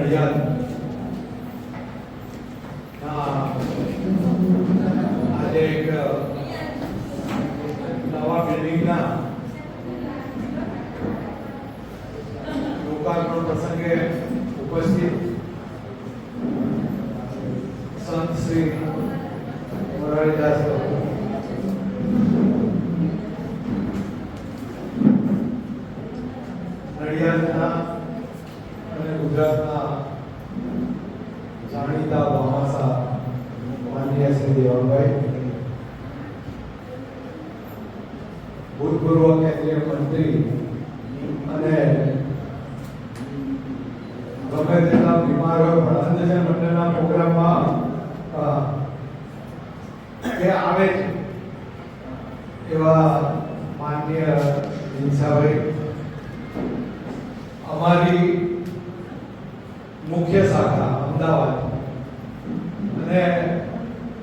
નડિયાદ આજે એક નવા બિલ્ડિંગના લોકાર્પણ પ્રસંગે ઉપસ્થિત સંત શ્રી મોરારીદાસ નડિયાદના અને ગુજરાતના જાણીતા ભામાસા માનનીય શ્રી દેવભાઈ, ભૂતપૂર્વ કેન્દ્રીય મંત્રી અને ગમે તેટલા બીમાર હોય પણ અંધજન મંડળના પ્રોગ્રામમાં એ આવે એવા માનનીય દિનસાભાઈ, અમારી મુખ્ય શાખા અમદાવાદ અને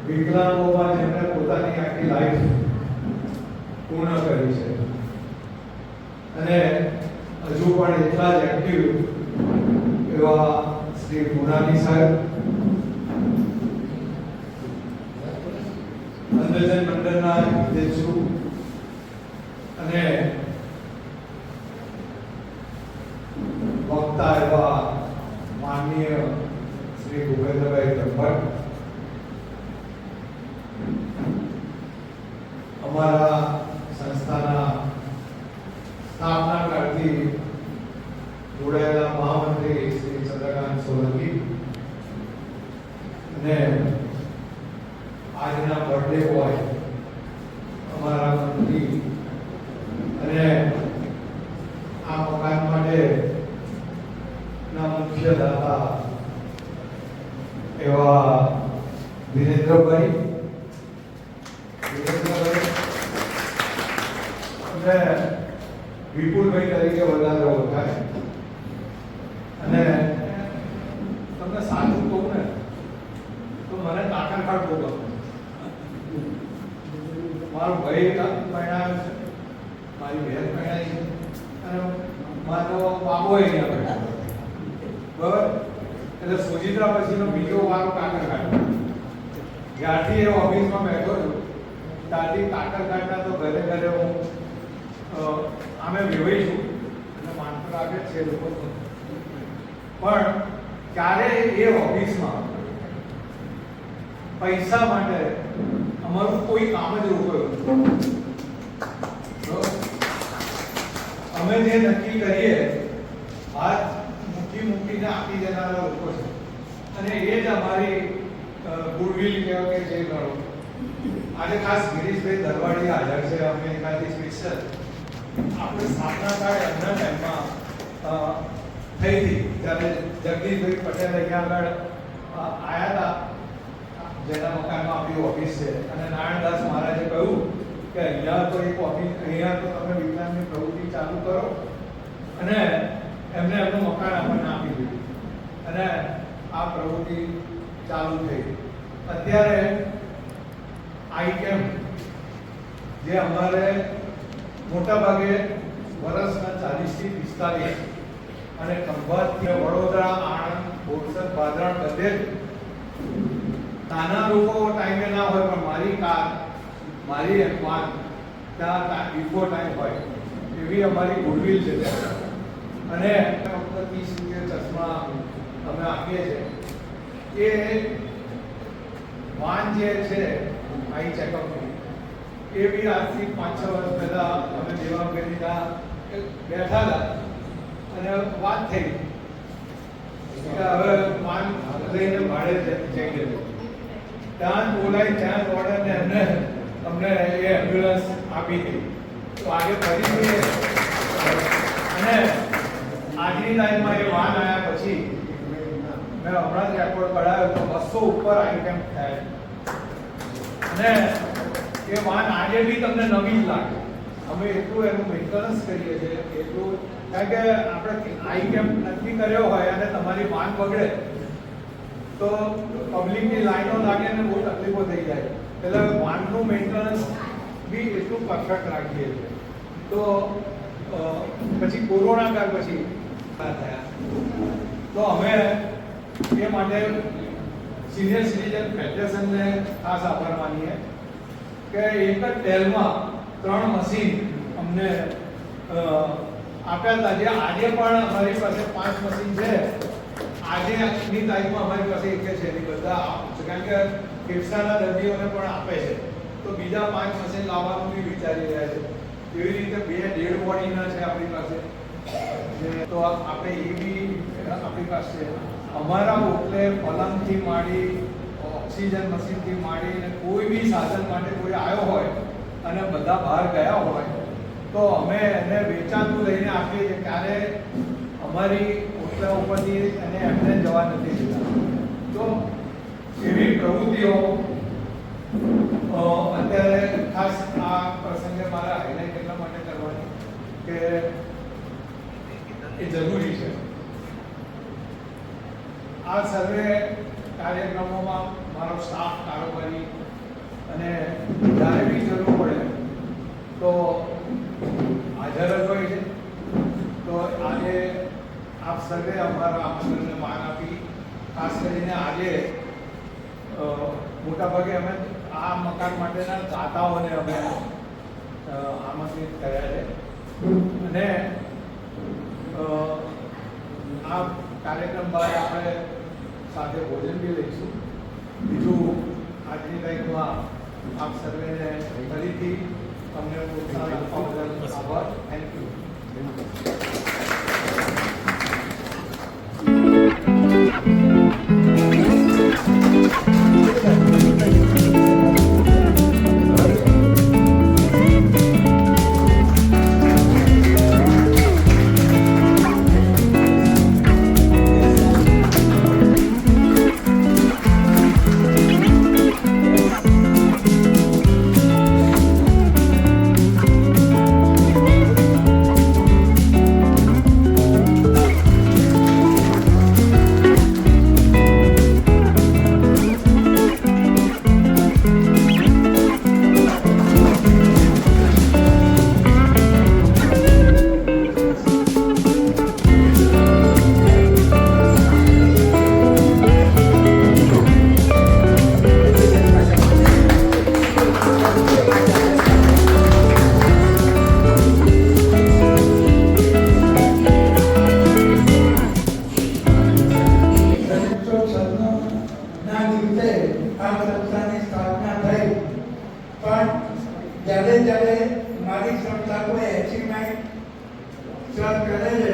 વિકલાંગોમાં જેમણે પોતાની આખી લાઈફ પૂર્ણ કરી છે અને હજુ પણ એટલા જ એક્ટિવ એવા શ્રી મુનાની સાહેબ, અંધજન મંડળના હિતેશુ અને વક્તા એવા માનનીય શ્રી ભૂપેન્દ્રભાઈ બ્રહ્મભટ્ટ, અમારા સંસ્થાના સ્થાપના કાળથી જોડાયેલા મહામંત્રી શ્રી ચંદ્રકાંત સોલંકી અને આજના બર્થડે બોય અમારા મંત્રી અને આ મકાન માટે ના મુખ્ય દાતા એવા વિરેન્દ્રભાઈ અને વિપુલભાઈ તરીકે વધારે ઓળખાય. અને તમને સાચું કહું ને તો મને કાકરખાટ બહુ ગમે. મારો ભાઈ પરણાયો છે, મારી બહેન પરણાઈ છે અને મારો બાબો અહીંયા પરણાયો. બરાબર, એટલે સુજિત્રા પછીનો બીજો વારો કાકરખાટ. જ્યારથી એ ઓફિસમાં બેઠો છું ત્યારથી કાકરખાટના તો ઘરે ઘરે હું આમે વેવાઈ છું અને માનતો લાગે છે લોકો, પણ ક્યારે એ ઓફિસમાં પૈસા માટે અમારું કોઈ કામ જ રોકાયું. અમે જે નક્કી કરીએ હાથ મૂકીને આપી દેનારા લોકો છે અને એ જ અમારી ગુડવિલ કહેવાય કે જે કરો. આજે ખાસ ગિરીશભાઈ દરવાડી હાજર છે અમેરિકાથી સ્પેશિયલ. આપણે સ્થાપના કાળ એમના ટાઈમમાં થઈ હતી ત્યારે જગદીશભાઈ પટેલ અહીંયા આગળ આવ્યા હતા, જેના મકાનમાં આપણી ઓફિસ છે, અને નારાયણદાસ મહારાજે કહ્યું કે અહીંયા તો એક ઓફિસ, અહીંયા તો તમે વિજ્ઞાનની પ્રવૃત્તિ ચાલુ કરો, અને એમને એમનું મકાન આપણને આપી દીધું અને આ પ્રવૃત્તિ ચાલુ થઈ. અત્યારે આઈ કેમ્પ જે અમારે મોટા ભાગે વર્ષના 40 થી 45 અને ખંભાતથી વડોદરા, આણંદ, બોરસદ, બાદરાણ બધે નાના લોકો ટાઈમે ના હોય પણ મારી કાર, મારી વાન ત્યાં બિફોર ટાઈમ હોય એવી અમારી ગુડવિલ છે. અને ફક્ત 30 રૂપિયા ચશ્મા અમે આપીએ છીએ. એ વાન જે છે આઈ ચેકઅપની, એ બી આજથી 5-6 વર્ષ પહેલા અમે દેવાભાઈની ત્યાં બેઠા હતા અને વાત થઈ કે હવે વાન લઈને ભાડે જઈ ગયો. ત્યાં બોલાય ત્યાં ઓર્ડરને એમને અમને એ એમ્બ્યુલન્સ આપી હતી. તો આજે ફરીથી અને આજની તારીખમાં એ વાન આવ્યા પછી મેં હમણાં જ રેકોર્ડ કઢાવ્યો તો 200 ઉપર આઈટમ થાય અને એ વાન આજે બી તમને નવી જ લાગે. અમે એટલું એનું મેન્ટેનન્સ કરીએ છીએ, એટલું, કારણ કે આપણે આઈ કેમ્પ નક્કી કર્યો હોય અને તમારી વાન બગડે તો પબ્લિકની લાઈનો લાગે અને બહુ તકલીફો થઈ જાય. એટલે વાનનું મેન્ટેનન્સ બી એટલું પરફેક્ટ રાખીએ છીએ. તો પછી કોરોના કાળ પછી થયા તો અમે એ માટે સિનિયર સિટીઝન ફેડરેશનને ખાસ આભાર માનીએ કે એક જ પહેલમાં 3 મશીન અમને આપ્યા હતા. જે આજે પણ અમારી પાસે 5 મશીન છે. આજની તારીખમાં અમારી પાસે એક છે નહીં, બધા કારણ કે ફેફસાના દર્દીઓને પણ આપે છે, તો બીજા 5 મશીન લાવવાનું બી વિચારી રહ્યા છે. એવી રીતે 2 ડેડ બોડીના છે આપણી પાસે, તો આપણે એ બી આપણી પાસે અમારા એટલે પલંગથી માંડી ઓક્સિજન મશીનથી માંડીને કોઈ બી સાધન માટે કોઈ આવ્યો હોય અને બધા બહાર ગયા હોય તો અમે એને વેચાતું લઈને આપીએ છીએ. ક્યારે અમારી ઓટલા ઉપરથી એને એમને જવા નથી દેતા. તો એવી પ્રવૃત્તિઓ અત્યારે ખાસ આ પ્રસંગે મારા હાઇલાઇટ એટલા માટે કરવાની કે એ જરૂરી છે. આ સર્વે કાર્યક્રમોમાં મારો સ્ટાફ, કારોબારી અને જ્યારે બી જરૂર પડે તો હાજર જ હોય છે. તો આજે આપ સર્વે અમારા આમંત્રણને માન આપી, ખાસ કરીને આજે મોટાભાગે અમે આ મકાન માટેના દાતાઓને અમે આમંત્રિત કર્યા છે અને આ કાર્યક્રમ બાદ આપણે સાથે ભોજન બી લઈશું. બીજું આજની તારીખમાં આપ સર્વેને ફરીથી તમને પ્રોત્સાહન આપવા બદલ આભાર. Thank you. જ્યારે જ્યારે મારી સંસ્થા કોઈ એચિવમેન્ટ સર કરે છે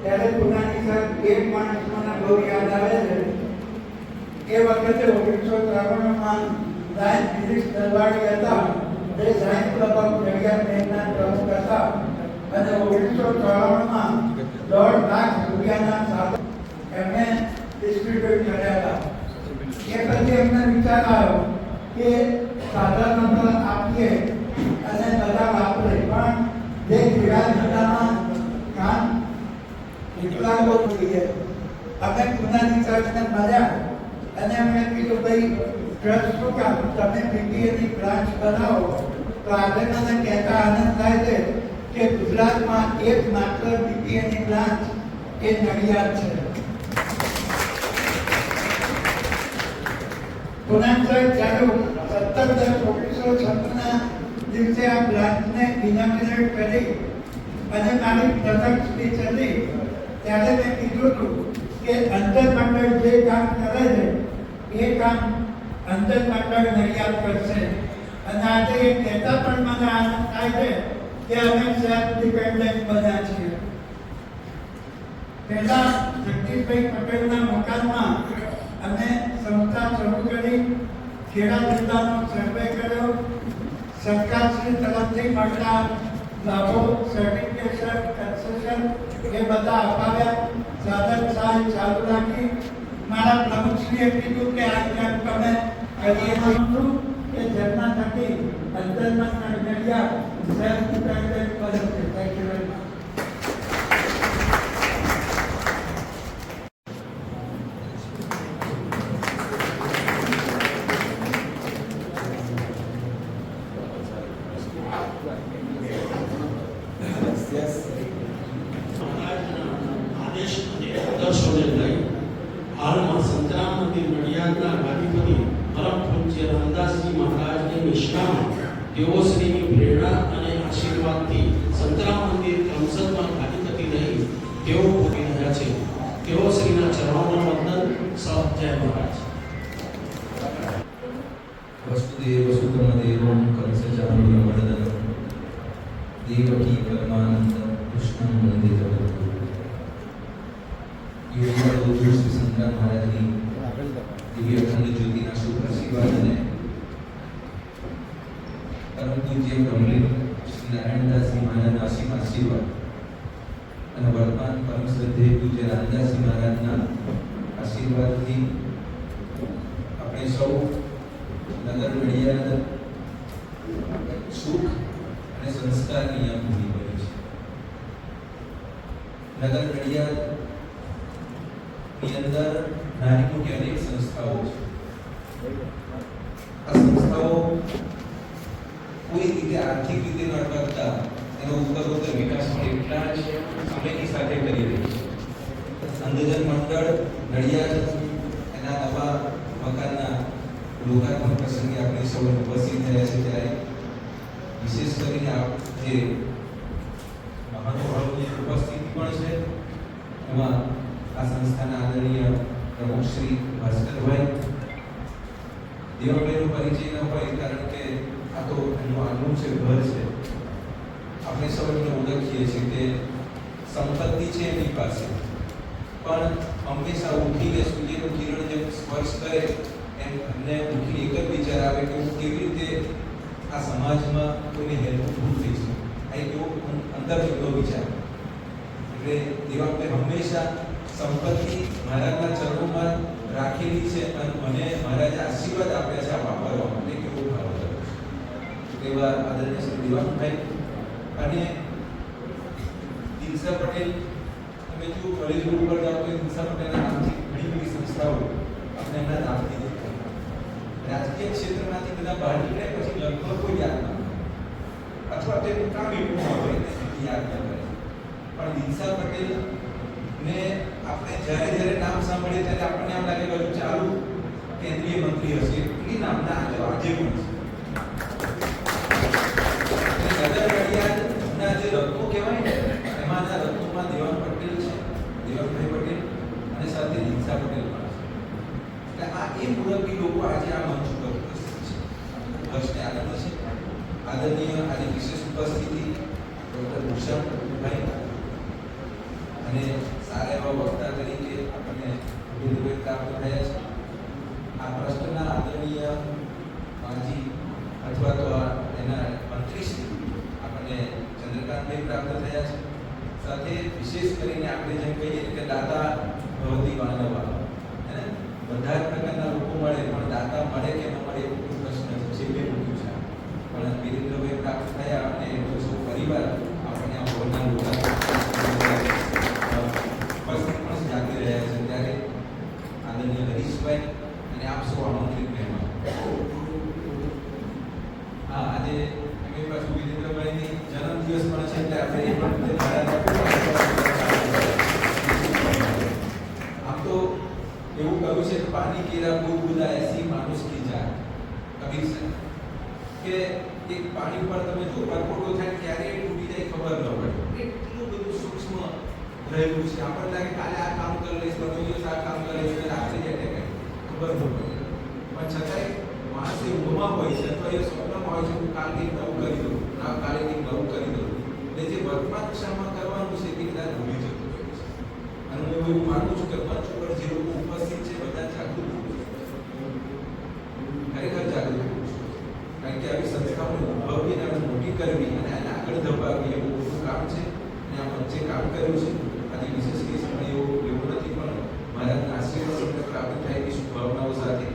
ત્યારે પુનાની સર એક માણસ મને બહુ યાદ આવે છે. એ વખતે 1953માં સાયન્સ ફિઝિક્સ દરબારી હતા, તે સાયન્સ ક્લબ ઓફ નડિયાદ બેંકના પ્રમુખ હતા અને 1994માં 1.5 લાખ રૂપિયાના સાધન એમને ડિસ્ટ્રીબ્યુટ કર્યા હતા. એ પછી એમને વિચાર આવ્યો કે સાધન નંબર આપીએ અને બધા વાપરે, પણ જે ક્રિયા ધંધામાં કામ વિકલાંગો જોઈએ. અમે પુનાની ચર્ચને મળ્યા અને એમણે કીધું ભાઈ ટ્રસ્ટ શું કામ તમે પીટીએની બ્રાન્ચ બનાવો. તો આજે મને કહેતા આનંદ થાય છે કે ગુજરાતમાં એકમાત્ર પીટીએની બ્રાન્ચ એ નડિયાદ છે. પુનાની ચર્ચ જ્યારે 17/10/1956ના દિવસે આ બ્રાન્ચને ઇનાગ્રેટ કરી અને મારી પ્રથમ સ્પીચ હતી ત્યારે મેં કીધું હતું કે અંતરમંડળ જે કામ કરે છે એ કામ અંતરમંડળ નડિયાદ કરશે. અને આજે એ કહેતા પણ મને આનંદ થાય છે કે અમે સેલ્ફ ડિપેન્ડન્ટ બન્યા છીએ. પહેલા જગદીશભાઈ પટેલના મકાનમાં અમે સંસ્થા શરૂ કરી, ખેડા જિલ્લાનો સર્વે કર્યો, સરકારશ્રી તરફથી મળતા લાભો, સર્ટિફિકેશન, કન્સેશન એ બધા અપાવ્યા, સાધન સહાય ચાલુ રાખી. મારા પ્રમુખશ્રીએ કીધું કે આ કેમ્પ અમે કરીએ છું કે જેમના થકી અંતરમાં નડિયાદ સેલ્ફ ડિપેન્ડન્ટ બને છે. Thank you very much. આદેશ અને આદર્શોને લઈ હાલમાં સમાજના ગાદીપતિ પરમ પૂજ્ય રામદાસજી મહારાજની નિષ્ઠામાં તેઓ શ્રીની પ્રેરણા અને આશીર્વાદથી સંતરામ મંદિર કરમસદમાં ગાદીપતિ રહી તેઓ ભોગી રહ્યા છે. તેઓ શ્રીના ચરણોમાં વંદન. સૌ જય મહારાજ. वसुदेव सुतमदेवं कंसचाणूरमर्दनं देवकी परमानन्दं कृष्णं वन्दे जगद्गुरुं. योगीबाबू श्री संतराम महाराजની દિવ્ય અખંડ જ્યોતિના શુભ આશીર્વાદ અને પરમ પૂજ્ય બ્રહ્મલીન શ્રી નારાયણદાસજી મહારાજના અસીમ આશીર્વાદ અને વર્તમાન પરમ શ્રદ્ધેય પૂજ્ય રામદાસજી મહારાજના આશીર્વાદથી આપણે સૌ નગર નડિયાદ સુખ અને સંસ્કારની આ ભૂમિ બની છે. નગર નડિયાદની અંદર નાની મોટી અનેક સંસ્થાઓ છે. આ સંસ્થાઓ કોઈ રીતે આર્થિક રીતે ન અટકતા એનો ઉત્તરોત્તર વિકાસ પણ એટલા જ સમયની સાથે કરી રહી છે. અંધજન મંડળ નડિયાદ એના નવા મકાનના લોકાર્પણ પ્રસંગે આપણે સૌ ઉપસ્થિત થયા છે ત્યારે વિશેષ કરીને આપ જે મહાનુભાવોની ઉપસ્થિતિ પણ છે એમાં આ સંસ્થાના આદરણીય પ્રમુખ શ્રી ભાસ્કરભાઈ. દેવાભાઈનો પરિચય ન હોય કારણ કે આ તો એમનું આગવું છે, ઘર છે. આપણે સૌ એમને ઓળખીએ છીએ કે સંપત્તિ છે એની પાસે પણ હંમેશા ઉઠીને સૂર્યનું કિરણ જેમ સ્પર્શ કરે એમ અમને ઉઠી એક જ વિચાર આવે કે હું કેવી રીતે આ સમાજમાં કોઈને હેલ્પફુલ થઈ છું. આ એક એવો અંતર્ગતનો વિચાર. એટલે દેવાભાઈ હંમેશા સંપત્તિ મહારાજના ચરણોમાં રાખેલી છે અને મને મહારાજે આશીર્વાદ આપ્યા છે આ વાપરવા માટે કેવો ભાવ કર્યો છે. એવા આદરણીય શ્રી દેવાભાઈ અને દિલસા પટેલ. તમે જો કોલેજ રોડ પર જાઓ તો દિલસા પટેલના નામથી ઘણી બધી સંસ્થાઓ આપણે એમના નામથી રાજકીય ક્ષેત્રમાંથી બધા બહાર નીકળે પછી લગભગ કોઈ યાદ ના કરે અથવા તેનું કામ એટલું ન હોય યાદ ન કરે. પણ દિલસા પટેલ ને આપણે જ્યારે નામ સાંભળીએ ત્યારે આપણને એમ લાગે કે ચાલુ કેન્દ્રીય મંત્રી હશે એટલી નામના આજે પણ છે. નગર જે રત્નો કહેવાય ને એમાંના રત્નોમાં દેવાન પટેલ છે, દેવાભાઈ પટેલ અને સાથે દિલસા પટેલ પણ છે. આ એ મુરબ્બી લોકો આજે આ મંચ ઉપર ઉપસ્થિત છે. વર્ષને આનંદ છે. આદરણીય આજે વિશેષ ઉપસ્થિતિ ડૉક્ટર ભૂષણભાઈ અને સારા એવા વક્તા તરીકે આપણને બિરુદ પ્રાપ્ત થયા છે. આ ટ્રસ્ટના આદરણીય માજી અથવા તો એના મંત્રીશ્રી આપણને ચંદ્રકાંતભાઈ પ્રાપ્ત થયા છે. સાથે વિશેષ કરીને આપણે જેમ કહીએ કે દાતા ભવતી માનવા બધા જ પ્રકારના લોકો મળે પણ દાતા મળે કે ન મળે એ પ્રશ્ન છે બે મૂક્યું છે. પણ વિરેન્દ્રભાઈ પ્રાપ્ત થયા અને એનો સૌ પરિવાર આપણને આ ભવનના લોકો પણ જાગી રહ્યા છે ત્યારે આદરણીય હરીશભાઈ અને આપ સૌ આમંત્રિત મહેમાન. હા, આજે એમની પાછું વિરેન્દ્રભાઈની જન્મદિવસ પણ છે એટલે આપણે એ પણ આમ તો એવું કહ્યું છે કે પાણી કેરા બુદ બુદા એસી માનુષ કી જાન કબીર છે કે એક પાણી પર તમે જો પરપોટો થાય ક્યારે તૂટી જાય ખબર ન પડે. એટલું બધું સૂક્ષ્મ રહેલું છે. આપણને લાગે કાલે આ કામ કરી લઈશ, પરમ દિવસ આ કામ કરી લઈશ, રાત્રે જઈને કઈ ખબર ન પડે. પણ છતાંય માણસ એ ઊંઘમાં હોય છે અથવા એ સ્વપ્નમાં હોય છે હું કાલ કંઈક નવું કરી દઉં, કાલે કંઈક નવું કરી દઉં. એટલે જે વર્તમાન ક્ષણમાં કરવાનું છે તે કદાચ ભૂલી જતું હોય છે. અને હું એવું માનું છું કે મંચ ઉપર જે લોકો ઉપસ્થિત છે બધા જાગૃત ખરેખર જાગૃત કારણ કે આવી સંસ્થાઓને ઉભરવી અને મોટી કરવી અને એને આગળ ધપાવવી એવું મોટું કામ છે. અને આ મંચે કામ કર્યું છે. આજે વિશેષ કેસ પણ એવું નથી પણ મારા આશીર્વાદ પ્રાપ્ત થાય એવી શુભભાવનાઓ સાથે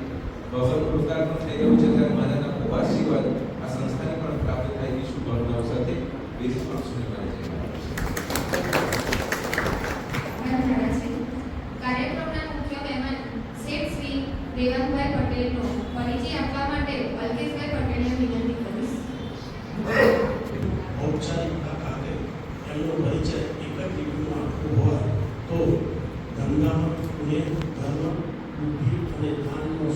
ભવનનું લોકાર્પણ થઈ રહ્યું છે ત્યારે મારા ખૂબ આશીર્વાદ આ સંસ્થાને પણ પ્રાપ્ત થાય એવી શુભભાવનાઓ સાથે બીજી પણ સુધી મારે છે. કાર્યક્રમના મુખ્ય મહેમાન શેઠ શ્રી દેવાનભાઈ પટેલનો પરિચય આપવા માટે અલ્કેશભાઈ પટેલને વિનંતી કરીશ. ઔપચારિકતા ખાતે એમનો પરિચય એક જ લીટીમાં આપવો હોય તો ધંધા, પુણ્ય, ધર્મ, બુદ્ધિ અને જ્ઞાનનો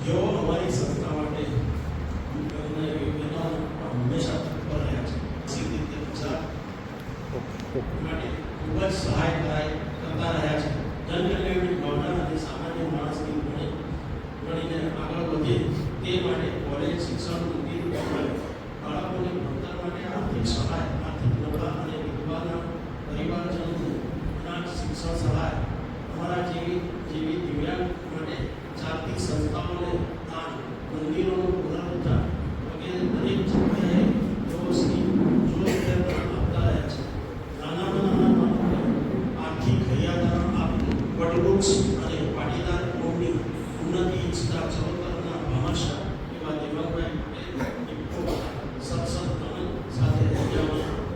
જેઓ અમારી સંસ્થા માટે હંમેશા તત્પર રહ્યા છે. સીધી રીતે ગુજરાત માટે ખૂબ જ સહાય કરતા રહ્યા છે. જનકલ્યાણની ભાવના અને સામાન્ય માણસની ગણીને આગળ વધે તે માટે કોલેજ શિક્ષણ મંદિર બાળકોને ભણતર માટે આર્થિક સહાય, આર્થિક નબળા અને વિધવાના પરિવારજનોને અનાજ શિક્ષણ સહાય, અમારા જેવી દિવ્યાંગ માટે ચાલતી સંસ્થાઓને દાન, મંદિરોનું પુનરુદ્ધાર વગેરે દરેક જગ્યાએ તેઓ શ્રી આપતા રહ્યા છે. નાના બાળકોને આર્થિક હૈયાધારણ આપવું, વટવૃક્ષ અને પાટીદાર કુળની ઉન્નતિ ઈચ્છતા ચરોતરના ભામાશા એવા દેવાભાઈ પટેલ સતસત નમન સાથે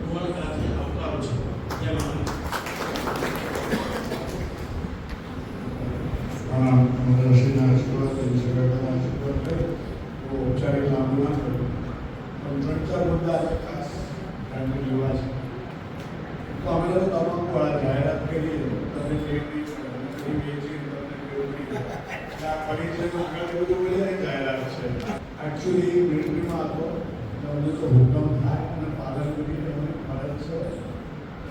ઉમળકાથી આવકારું છું. જેમાં મદરસીના આશીર્વાદ અને સગાના આશીર્વાદ લઈ તો ઔપચારિક લાંબુ ના કરું પણ 3-4 મુદ્દા આજે ખાસ ધ્યાનમાં લેવા છે. તો અમે લોકો તમામ જાહેરાત કરીએ તમે કેવી જાહેરાત છે. એકચ્યુઅલી મિલિટરીમાં હતો અમને તો હુકમ થાય અને પાલન કરીએ અમને ફરજ છે.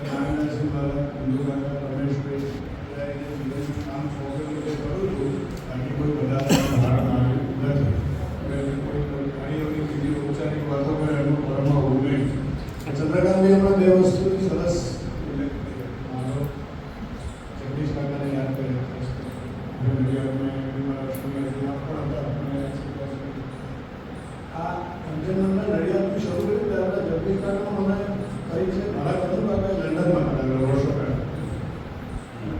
નારાયણસિંહ મહારાજ, ઇન્દુરાજા, રમેશભાઈ કામ સોંપેલું રીતે કરું છું. બાકી કોઈ વધારે ભારણ આવ્યું નથી. કોઈ ઘણી એવી બીજી ઔપચારિક વાતો કરે એનું પરમા હોવું નહીં. ચંદ્રકાંતભાઈ હમણાં 2 વસ્તુની સરસ ઉલ્લેખ કર્યો. મારો જગદીશ કાકાને યાદ કર્યા આ અંજનમંડળ નડિયાદથી શરૂ કર્યું ત્યારે જગદીશ કાકામાં મને કરી છે મારા કદમ કાકાએ લંડનમાં કરાવેલો વર્ષો પહેલાં.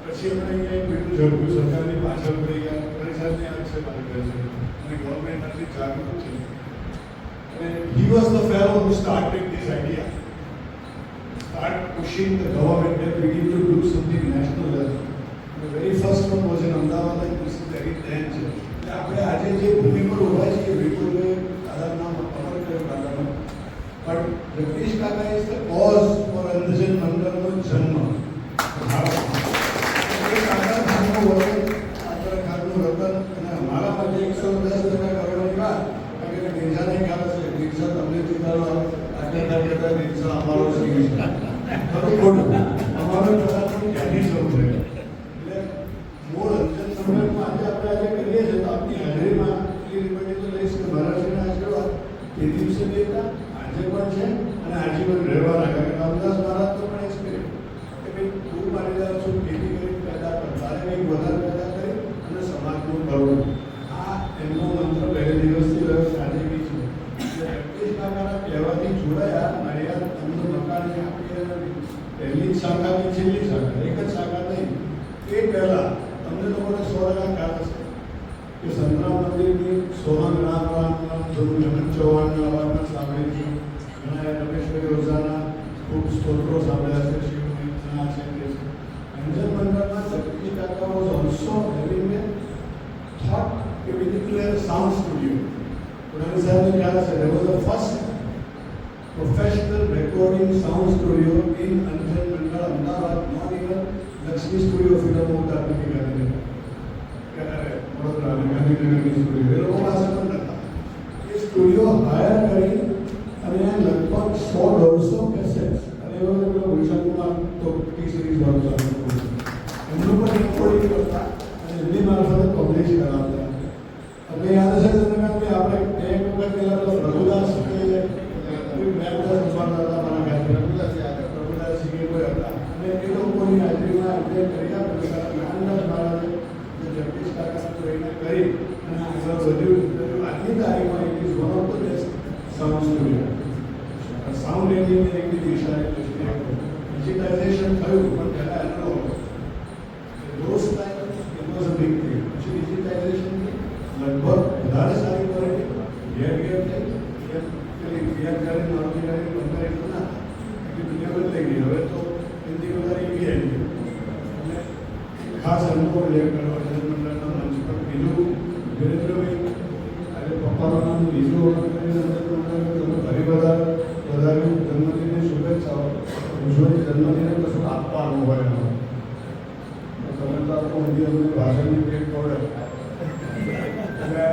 પછી અમે અહીંયા બીજું ઝડપ્યું સરકારની પાછળ પડી ગયા. પરિષદની આ છે મારી કહે છે અને ગવર્મેન્ટ આટલી જાગૃત છે. અને he was the fellow who started this idea. Start pushing the government that we need to do something national level. The very first one was in Ahmedabad and this is very dense. આપણે આજે જે ભૂમિ પર ઉભા છીએ વિપુલભાઈ દાદાનું નામ અમર કર્યું કાકાનું પણ જગદીશ કાકા ઇઝ ધ કોઝ ફોર અંધજન મંડળનો જન્મ. મારા માટે 110 કરવાની વાત કારણ કે નિર્જાને ખ્યાલ હશે નિર્જા તમને ચિંતાનો આટલા નિર્જા અમારો શીખી છે ખોટું અમારો કદાચ ત્યાંથી શરૂ થયો. એટલે મૂળ અંજન સંમેલનમાં આજે કરીએ છીએ તો આપની હાજરીમાં એટલી રિપોર્ટિંગ તો લઈશ કે મહારાષ્ટ્રના આશીર્વાદ એ દિવસે બી હતા, આજે પણ છે અને આજીવન રહેવાના. કારણ કે રામદાસ મહારાજ તો પણ એ જ કર્યું કે ભાઈ તું પાટીદાર છું, ખેતી કરી પેદા કર, તારે કંઈક વધારે પેદા કરી અને સમાજનું કરવું. આ એમનો મંત્ર પહેલે દિવસથી રહ્યો છે, આજે બી છે. એટલે જગદીશ કાકાના કહેવાથી જોડાયા. નડિયાદ અમનું મકાન આપી પહેલી જ શાખાની છેલ્લી શાખા, એક જ શાખા નહીં. એ પહેલાં તમને લોકોને 100% ખ્યાલ હશે કે સંતરામ મંદિરની સોહમ રામ ધૂમ જગત ચૌહાણના અવાજમાં સાંભળી છે. ઘણા રમેશભાઈ ઓઝાના ખૂબ સ્તોત્રો સાંભળ્યા છે. શિવના છે તે છે. અંજન મંડળમાં જગદીશ કાકા was also having a thought કે we need to have a sound studio. Purani સાહેબને ખ્યાલ હશે there was the first professional recording sound studio in Anjan Mandal, Ahmedabad, not even Lakshmi Studio film होता है कि गांधीनगर गांधीनगर की स्टूडियो ये लोगों પાસે પણ નતા. એ સ્ટુડિયો હાયર કરી અને લગભગ 100-150 કેસેટ્સ અને એવો પેલો ભૂષણકુમાર તો ટી સિરીઝ વાળો ચાલુ કર્યું એમનું પણ રેકોર્ડિંગ કરતા અને એમની મારફતે પબ્લિશ કરાવતા. આપણે યાદ હશે ચંદ્રકાંતભાઈ આપણે એક વખત પહેલા તો પ્રભુદાસ અને એ લોકોની હાજરીમાં એમને કર્યા જ્ઞાનદાસ મહારાજે જગદીશ કાકા રહીને કરી અને આગળ વધ્યું. આજની તારીખમાં it is one of the best sound studio. Sound એન્જિનિયરિંગની દિશા ડિજિટાઇઝેશન થયું પણ પહેલાં એનો દોસ્ત time it was a big thing. પછી ડિજિટાઇઝેશનથી લગભગ વધારે સારી ક્વોલિટી ઘેર થઈ પેલી ક્રિયાકારી મારુતિકારી બંધાઈ એટલું ના એટલી દુનિયા બદલાઈ ગઈ. હવે તો હિન્દી વધારે એવી આવી ગઈ. અને ખાસ અનુભવ લેખ કરવા મંડળના મંચ પર બીજું વિરેન્દ્રભાઈ આજે પપ્પાનું નામ બીજું તમે ઘણી બધા વધાર્યું. જન્મદિનની શુભેચ્છાઓ. ઉજવણી જન્મદિને કશું આપવાનું હોય તમે તો આખું હિન્દી અમને ભાષણની પેટ ખવડે એટલે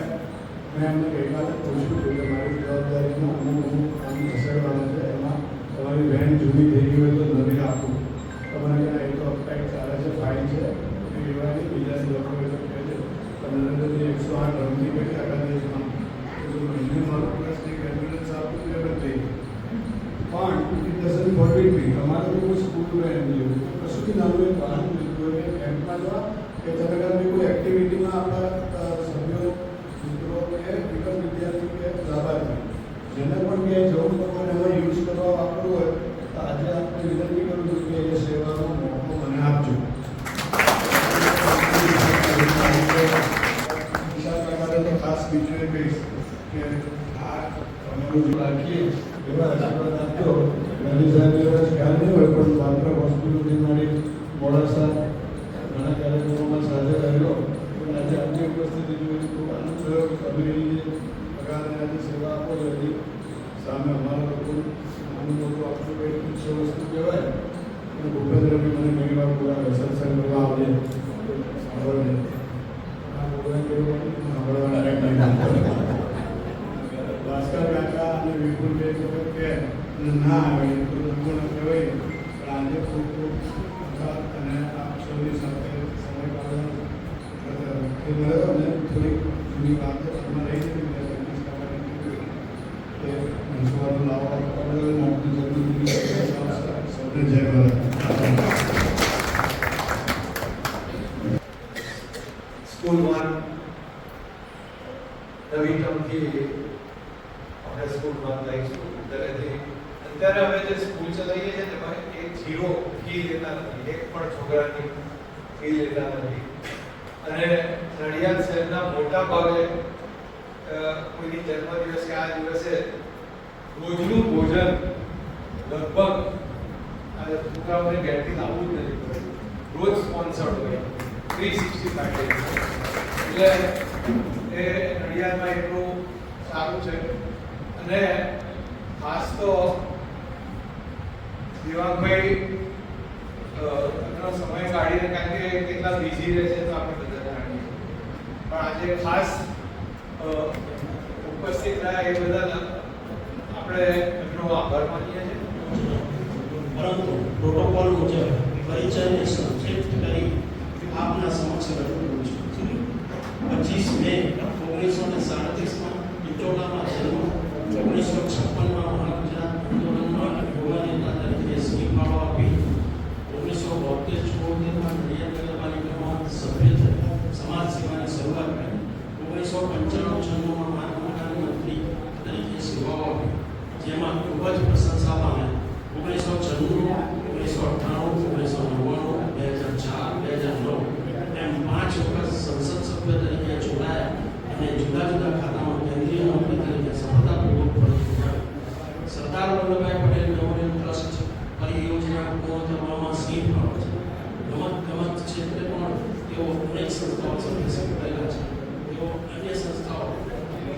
મેં એમને ગઈકાલે પૂછ્યું હતું કે મારી જવાબદારીમાં અમુક કામ ખસેડવાના છે, એમાં તમારી વેન જૂની થઈ ગઈ હોય તો નવી આપું. તમારે ત્યાં એ તો કંઈક ચાલે છે, ફાઇન છે, એ એવાની બીજા લોકો એ કહે છે તમને 108 રમતી કરી આખા દેશમાં મહિને મારું પ્લસની એમ્બ્યુલન્સ આપું લેવલ થઈ પણ ઇટ ડઝન્ટ ફોરબિડ મી. તમારે કોઈ સ્કૂલ વેન જેવું કશું બી નાનું એક વાહન લીધું હોય કેમ્પમાં જવા કે તમે કોઈ એક્ટિવિટીમાં આપણા સભ્યો મિત્રો કે વિકલ વિદ્યાર્થી કે લાભાર્થી જેને પણ ક્યાંય જવું હોય એમાં યુઝ કરવા વાપરવું હોય તો આજે આપણે વિનંતી કરું છું કે એ સેવાનો મોકો મને આપજો. તો ખાસ બીજું એ કહીશ કે આ તમારું જો રાખીએ એવા આશીર્વાદ આપજો. ગાંધી સાહેબ ખ્યાલ નહીં હોય પણ માત્ર હોસ્પિટલથી મારી મોડાસા ઘણા કાર્યક્રમોમાં સાથે રહેલો પણ આજે આપની ઉપસ્થિતિ જોઈ ખૂબ આનંદ થયો. અભિનયની પ્રકારની આજે સેવા આપો છો એની સામે અમારા લોકો નાનું મોટું આપણું કંઈ તુચ્છ વસ્તુ કહેવાય પણ ભૂપેન્દ્રભાઈ મને ઘણી વાર બોલાવે સત્સંગ કરવા આવજે સાંભળને આ પ્રોગ્રામ કરવાની સાંભળવાના ભાસ્કર કાકા અને વિપુલભાઈ વખત કે ના આવે તો લોકો કહેવાય પણ આજે ખૂબ ખૂબ અને આપ સૌની સાથે સમય કાઢવાનો અને થોડીક જૂની વાતો એમાં રહી જતી કે હંસવાનું લાવવા આપણી જરૂરી સૌને જય ભારત. સ્કૂલમાં નવી ટર્મથી આપણે સ્કૂલમાં લઈશું અત્યારે અમે જે સ્કૂલ ચલાવીએ છીએ તેમાં એક 0 ફી લેતા નથી, એક પણ છોકરાની ફી લેતા નથી અને નડિયાદ શહેરના મોટા ભાગે કોઈની જન્મદિવસ કે આ દિવસે રોજનું ભોજન લગભગ આ છોકરાઓને ઘેરથી લાવવું જ નથી પડતું, રોજ સ્પોન્સર્ડ હોય 365 days. એટલે એ નડિયાદમાં એટલું સારું છે અને ખાસ તો દિવાંગભાઈ સમય કાઢીને કારણ કે કેટલા બિઝી રહે છે તો આપણે બધા જાણીએ પણ આજે ખાસ ઉપસ્થિત રહ્યા એ બદલ આપણે એમનો આભાર માનીએ છીએ. પરંતુ પ્રોટોકોલ મુજબ પરિચયને સંક્ષિપ્ત કરી આપના સમક્ષ રજૂ કરું છું. 25 મે 1937માં ઇટોલામાં જન્મ, 1956માં મહાગુજરાત આંદોલનમાં યુવા નેતા તરીકે સિંહફાળો આપી, 1972-74માં નડિયાદ નગરપાલિકામાં સભ્ય થઈ સમાજ સેવાની શરૂઆત કરી, 1995-96માં મહાત્મા ગાંધી મંત્રી તરીકે સેવાઓ આપી જેમાં ખૂબ જ પ્રશંસા પામ્યા. 1996, 1998, 1999, 2004, 2009 એમ 5 વખત સંસદ સભ્ય તરીકે જોડાયા અને જુદા જુદા ખાતામાં કેન્દ્રીય મંત્રી તરીકે સફળતાપૂર્વક ફરજ બજાવી. સરદાર વલ્લભભાઈ પટેલ મેમોરિયલ ટ્રસ્ટ પરિયોજના પૂર્ણ કરવામાં સિંહફાળો છે. રમત ક્ષેત્રે પણ તેઓ અનેક સંસ્થાઓ સાથે સંકળાયેલા છે. તેઓ અન્ય સંસ્થાઓ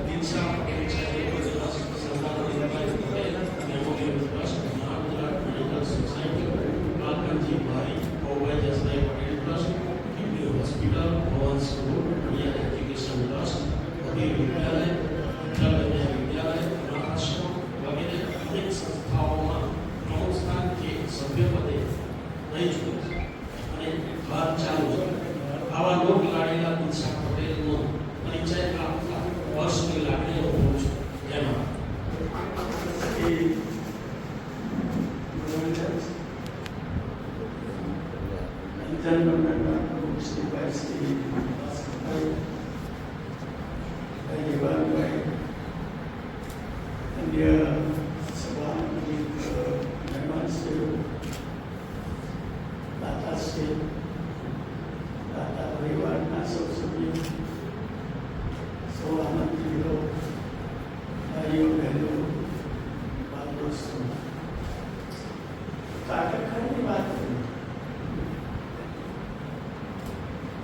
દીક્ષા પટેલ છે, Sardar Vallabhbhai Patel memorial trust, Mahagujarat medical society, Kalkanji bhai Gobhai Jasbhai Patel trust, kidney hospital, Bhavan school, Nadiad education trust, Kabir Vidyalaya, Vidyalaya Vidyalaya, અનાથાશ્રમ વગેરે અનેક સંસ્થાઓમાં પ્રમુખ સ્થાન કે સભ્ય પદે રહી ચૂક્યો છે અને હાલ ચાલુ છે. આવા લોક લાડેલા દીક્ષા પટેલનો પરિચય આપતા વર્ષની લાગણી અનુભવું છું. જેમાં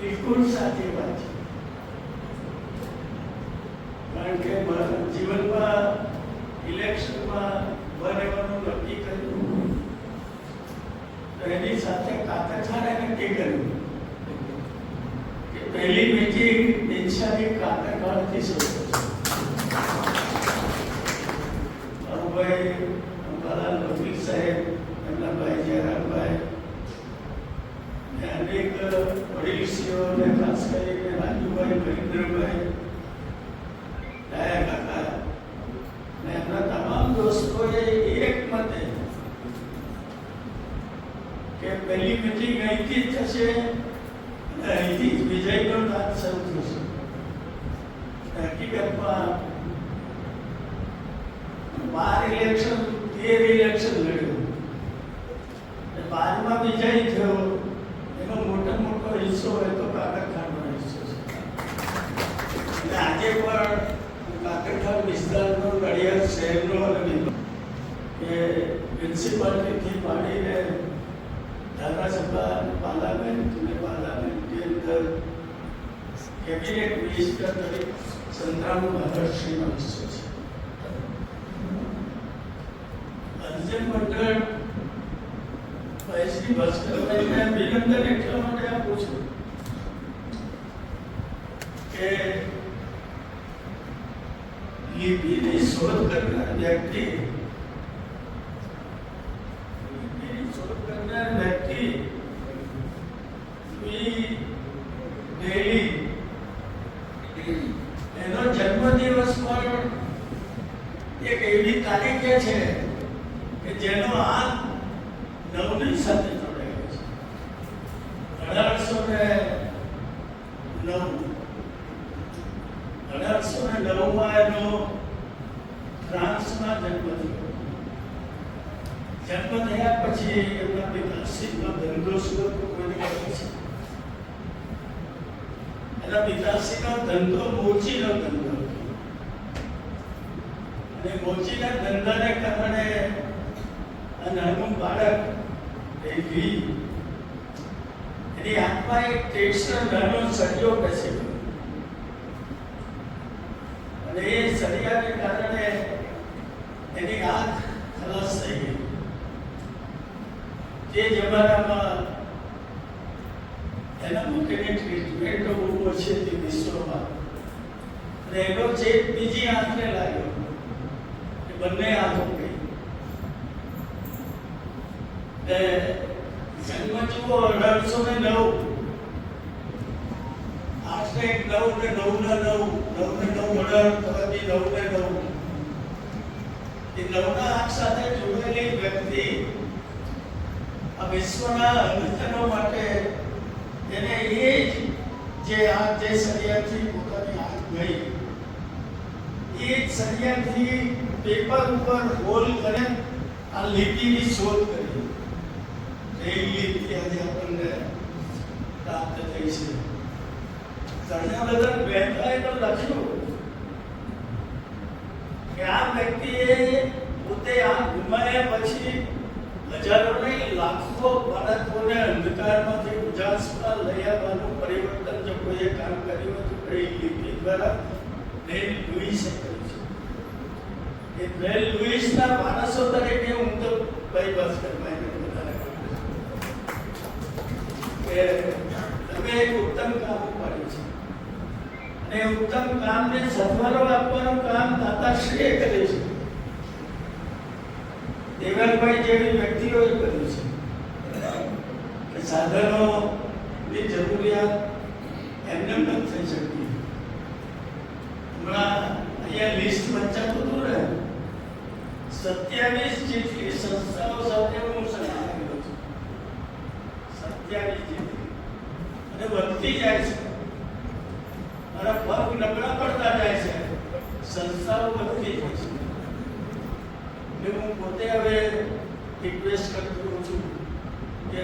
બિલકુલ સાચી વાત છે. કારણ કે જીવનમાં ઇલેક્શનમાં બનેવાનું નક્કી કર્યું તો એની સાથે કાતરખાને નક્કી કર્યું કે પહેલી મીટિંગ દિનશાની કાતરખાનથી શરૂ થશે. અંબાલાલ વકીલ સાહેબ, એમના ભાઈ જયરામભાઈ, ને અનેક વડીલશ્રીઓને, ખાસ કરીને રાજુભાઈ, નરેન્દ્રભાઈ, ડાયા કાકા ને એમના તમામ દોસ્તોએ એક મતે કે પહેલી મીટિંગ અહીંથી જ થશે અને અહીંથી જ વિજયનો નાદ શરૂ થશે. હકીકતમાં 12 ઇલેક્શન 13 ઇલેક્શન લડ્યું, 12માં વિજય થયો. એનો મોટો હિસ્સો હોય તો કાકરખાંડનો હિસ્સો છે. અને આજે પણ કાકરખાંડ વિસ્તારનો, નડિયાદ શહેરનો અને કે મ્યુનિસિપાલિટીથી માંડીને ધારાસભા, પાર્લામેન્ટની અંદર કેબિનેટ મિનિસ્ટર તરીકે સંતરામ મહર્ષિનો હિસ્સો છે. અર્જુન મંડળ શ્રી ભાસ્કરભાઈને અભિનંદન એટલા માટે આપું છું કે લિપિની શોધ કરનાર વ્યક્તિ એનો જન્મદિવસ પણ એક એવી તારીખે છે કે જેનો આ 9ની સાથે જોડાયેલો છે. 1809માં એનો ફ્રાન્સમાં જન્મ થયો. જન્મ થયા પછી એમના પિતાશ્રીનો ધંધો શરૂ કર્યો છે. એના પિતાશ્રીનો ધંધો મોચીનો ધંધો હતો અને મોચીના ધંધાને કારણે આ નાનું બાળક એની હાથમાં એક ટેક્સનો નાનો સળિયો બેસી ગયો અને એ સળિયાને કારણે એની આંખ ખલાસ થઈ ગઈ. તે જમાનામાં એના માટેની ટ્રીટમેન્ટો બહુ ઓછી હતી વિશ્વમાં અને એનો ચેપ બીજી આંખને લાગ્યો, એ બંને આંખો ગઈ. જન્મ જુઓ 1809, 8 ને 1 9 ને 9 ના 9, 9 ને 9 18 9 ને 9. એ 9ના આંખ સાથે જોડાયેલી વ્યક્તિ આ વિશ્વના અનુજનો માટે એને એ જે સળિયાથી પોતાની આંખ ગઈ, એ જ સળિયાથી પેપર ઉપર હોલ કરે આ લિપિની શોધ કરી. એ લિપિ આજે આપણને પ્રાપ્ત થઈ છે. ઘણા મહેતાએ તો લખ્યું કે આ વ્યક્તિએ પોતે આ ગુમાયા પછી હજારો નહીં લાખો બાળકોને અંધકારમાંથી ઉજાસમાં લઈ આવવાનું પરિવર્તન જો કોઈએ કામ કર્યું હતું તો એ લિપિ દ્વારા બ્રેલ લુઈસે કર્યું છે. એ બ્રેલ લુઈસના વારસો તરીકે હું તો ભાઈ ભાસ્કરભાઈને વધારે કે તમે એક ઉત્તમ કામ ઉપાડ્યું છે અને ઉત્તમ કામને સથવારો આપવાનું કામ દાતાશ્રીએ કર્યું છે. દેવલભાઈ જેવી વ્યક્તિઓએ કર્યું છે કે સાધનોની જરૂરિયાત એમને ન થઈ શકતી. હમણાં અહીંયા લિસ્ટ વંચાતું હતું ને, 27 જેટલી સંસ્થાઓ સાથે હું સલાહ કર્યો છું. 27 જેટલી અને વધતી જાય છે. મારા પગ નબળા પડતા જાય છે, સંસ્થાઓ વધતી જાય છે. હું પોતે હવે રિક્વેસ્ટ કરતો છું કે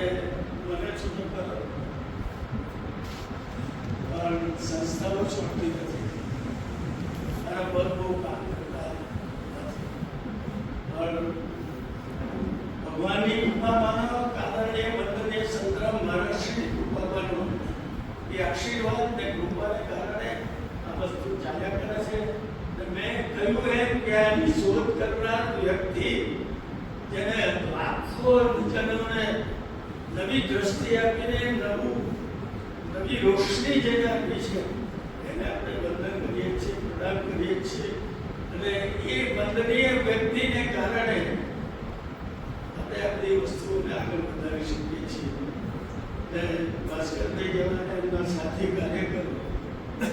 મને છૂટું કરો, પણ સંસ્થાઓ છોડતી નથી. મારા પર બહુ કામ કરતા નથી, પણ ભગવાનની કૃપા માનો, કારણે વંદનીય સંતરામ મહર્ષિની કૃપા માનો. એ આશીર્વાદ ને કૃપાને કારણે આ વસ્તુ ચાલ્યા કરે છે. મેં કહ્યું એમ કે આની શોધ કરનાર વ્યક્તિ જેને લાખો જનોને નવી દ્રષ્ટિ આપીને નવી રોશની જેને આપી છે, એને આપણે વંદન કરીએ છીએ, પ્રણામ કરીએ છીએ અને અને એ વંદનીય વ્યક્તિને કારણે આપણે આ બધી વસ્તુઓને આગળ વધારી શકીએ છીએ. અને ભાસ્કરભાઈ જેવા એમના સાથી કાર્યકરો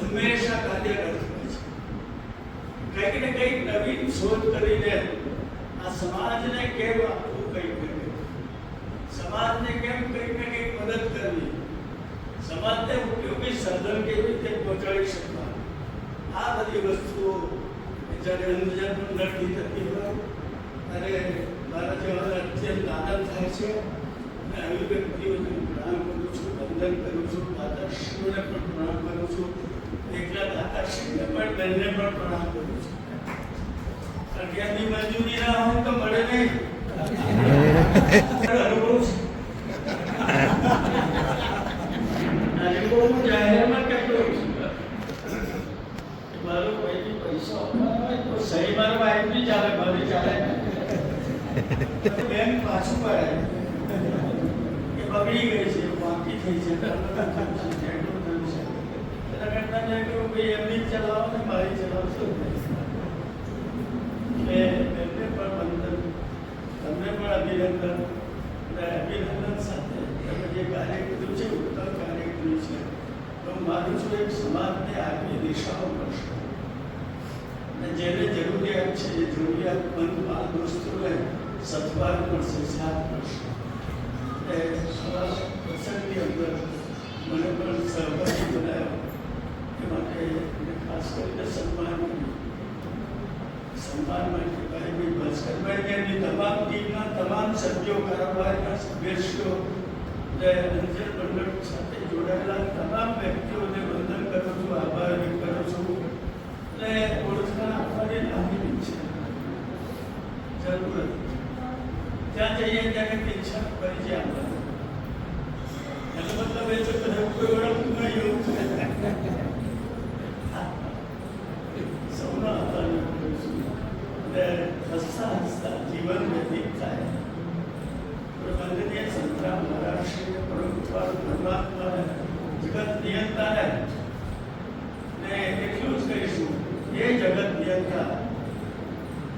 હંમેશા કાર્યરત હોય છે. કંઈક ને કંઈક નવીન શોધ કરીને આ સમાજને કેમ આપવું, કંઈક ને કંઈક સમાજને કેમ કંઈક ને કંઈક મદદ કરવી, સમાજને ઉપયોગી સર્જન કેવી રીતે પહોંચાડી શકવા, આ બધી વસ્તુઓ જ્યારે અંધજન મંડળથી થતી હોય ત્યારે મારા જેવા અત્યંત આનંદ થાય છે. અને આવી વ્યક્તિઓને પ્રણામ કરું છું, વંદન કરું છું, માતાશ્રીઓને પણ પ્રણામ કરું છું, એકલા માતાશ્રીને પણ બંને પણ પ્રણામ કરું છું. કારણ કે એમની મંજૂરી ના હોય તો મળે નહીં. અનુભવ છે. હું જાહેરમાં કહેતો છું મારો કોઈથી પૈસા આપવાના હોય તો સહી મારા વાઈફની ચાલે, મારી ચાલે. બેંક પાછું પડે એ બગડી ગઈ છે, બાકી થઈ છે, એના કરતા મેં કહ્યું ભાઈ એમની જ ચલાવો ને મારી ચલાવશો. એટલે એમને પણ વંદન, તમને પણ અભિનંદન. અને અભિનંદન સાથે તમે જે કાર્ય કર્યું છે, ઉત્તમ કાર્ય કર્યું છે. તો હું માનું છું એક સમાજને આગવી દિશાઓ મળશે અને જેને જરૂરિયાત છે એ જરૂરિયાતમંદ આ દોસ્તોને સત્કાર મળશે, સાથ મળશે. એટલે પ્રસંગની અંદર મને પણ સહભાગી બનાવ્યો એ માટે ખાસ કરીને સન્માન માટે ભાઈ ભાસ્કરભાઈ એમની તમામ ટીમના તમામ સભ્યો, કારોબારના સભ્યશ્રીઓ, અંધજન મંડળ સાથે જોડાયેલા તમામ વ્યક્તિઓને વંદન કરું છું, આભાર વ્યક્ત કરું છું. અને ઓળખાણ આપવાની લાગણી છે, જરૂર હતી. ત્યાં જઈએ ત્યારે ઈચ્છા પરિચય આપવાનો, એનો મતલબ એ છે કે કોઈ ઓળખતું નહીં એવું છે. સૌના આભાર વ્યક્ત કરું છું. હસતા હસતા જીવન વ્યતીત થાય. વંદનીય સંતરામ મહારાજશ્રીને પરમ કૃપાળુ પરમાત્માને, જગત નિયંતાને ને એટલું જ કહીશું, એ જગત નિયંતા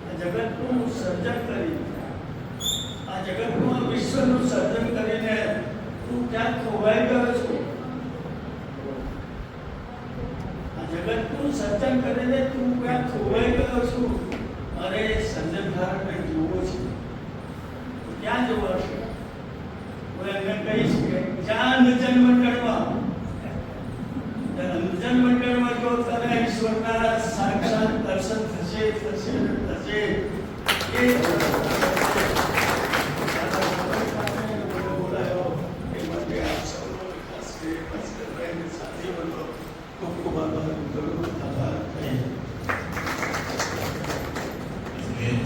આ જગતનું સર્જન કરી, આ જગતનું વિશ્વનું સર્જન કરીને તું ક્યાં ખોવાઈ ગયો છું. આ જગતનું સર્જન કરીને તું ક્યાં ખોવાઈ ગયો છું. અરે સર્જનહારને જોવો છે, ક્યાં જોવા છે? હું એમને કહીશ કે જ્યાં અંધજન મંડળમાં જો તને ઈશ્વરના સાક્ષાત દર્શન થશે એ બોલાયો એ માટે આપ સૌનો ખાસ કરી ભાસ્કરભાઈને સાથી બનો ખૂબ ખૂબ આભાર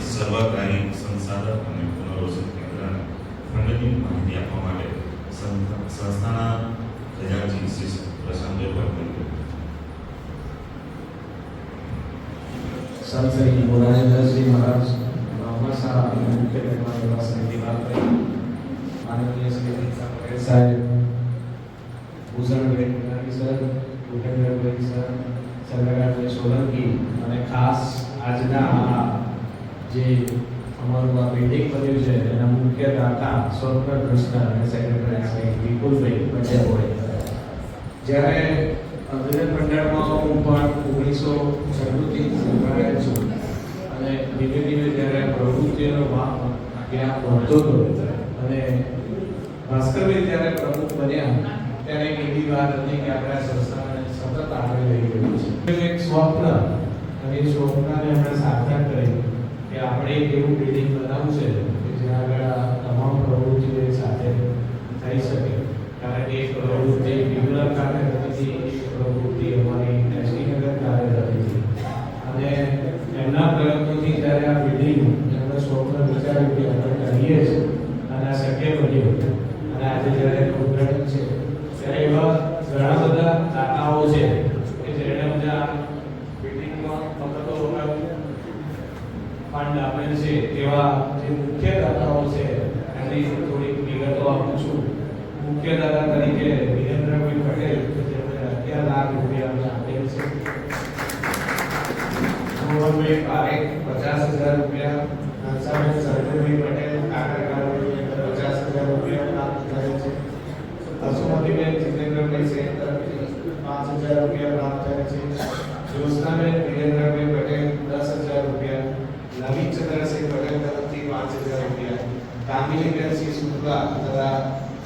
સર્વગ્રાહી સંસાધક અને પુનર્વસન કેન્દ્રના ફંડની માહિતી આપવા માટે સંસ્થાના ખજાનચી શ્રી પ્રશાંતભાઈ ભટ્ટ. સંત શ્રી મોરારીદાસજી મહારાજ હંમેશા મુખ્ય મહેમાન એવા સમિતિ વાત કરી. માનનીય શ્રી નીતા પટેલ સાહેબ, ભૂષણભાઈ ગુનાની સર, ભૂપેન્દ્રભાઈ સર, ચંદ્રકાંતભાઈ સોલંકી અને ખાસ આજના જે અમારું આ બિલ્ડિંગ બન્યું છે એના મુખ્ય દાતા સ્વપ્ન કૃષ્ણ અને સેક્રેટરી શ્રી વિપુલભાઈ પટેલ હોય. જ્યારે અંધજન મંડળમાં હું પણ 1996થી સંકળાયેલ છું અને ધીમે ધીમે જ્યારે પ્રવૃત્તિઓનો જ્ઞાન વધતો હતો અને ભાસ્કરભાઈ જ્યારે પ્રમુખ બન્યા ત્યારે એક એવી વાત હતી કે આપણે આ સંસ્થાને સતત આગળ લઈ ગયું છે. એક સ્વપ્ન અને એ સ્વપ્નને આપણે સાકાર કરી કે આપણે એક એવું બિલ્ડિંગ બનાવવું છે કે જ્યાં આગળ તમામ પ્રવૃત્તિઓ સાથે થઈ શકે. કારણ કે એક પ્રવૃત્તિ રેગ્યુલર કાર્યરત હતી, એક પ્રવૃત્તિ અમારી ટેસ્ટિંગ કાર્યરત હતી અને એમના પ્રયત્નોથી જ્યારે આ બિલ્ડિંગ એમણે સ્વપ્ન વિચાર્યું કે આપણે કરીએ છીએ અને આ શક્ય બન્યું અને આજે જ્યારે ઉદ્ઘાટન છે ત્યારે એવા ઘણા બધા દાતાઓ છે કે જેણે બધા બિલ્ડિંગમાં વખતો ફંડ આપેલ છે તેવા જે મુખ્ય દાતાઓ છે એમની થોડીક વિગતો આપું છું. મુખ્ય દાતા તરીકે વિરેન્દ્રભાઈ પટેલ કે જેમણે 11 લાખ રૂપિયા આપેલ છે. સોહનભાઈ પારેખ 50,000 રૂપિયા, હંસાબેન સરદારભાઈ પટેલ કાકરગામની અંદર 50,000 રૂપિયા પ્રાપ્ત થયેલ છે. અસુમતીબેન જીતેન્દ્રભાઈ શેખ તરફથી 5,000 રૂપિયા પ્રાપ્ત થયેલ છે. જ્યોત્સનાબેન વિરેન્દ્રભાઈ પટેલ 10,000 રૂપિયા, નવીન ચંદ્રસિંહ પટેલ તરફથી 5,000 રૂપિયા, કામિલીબેન સિંહ શુક્લા તથા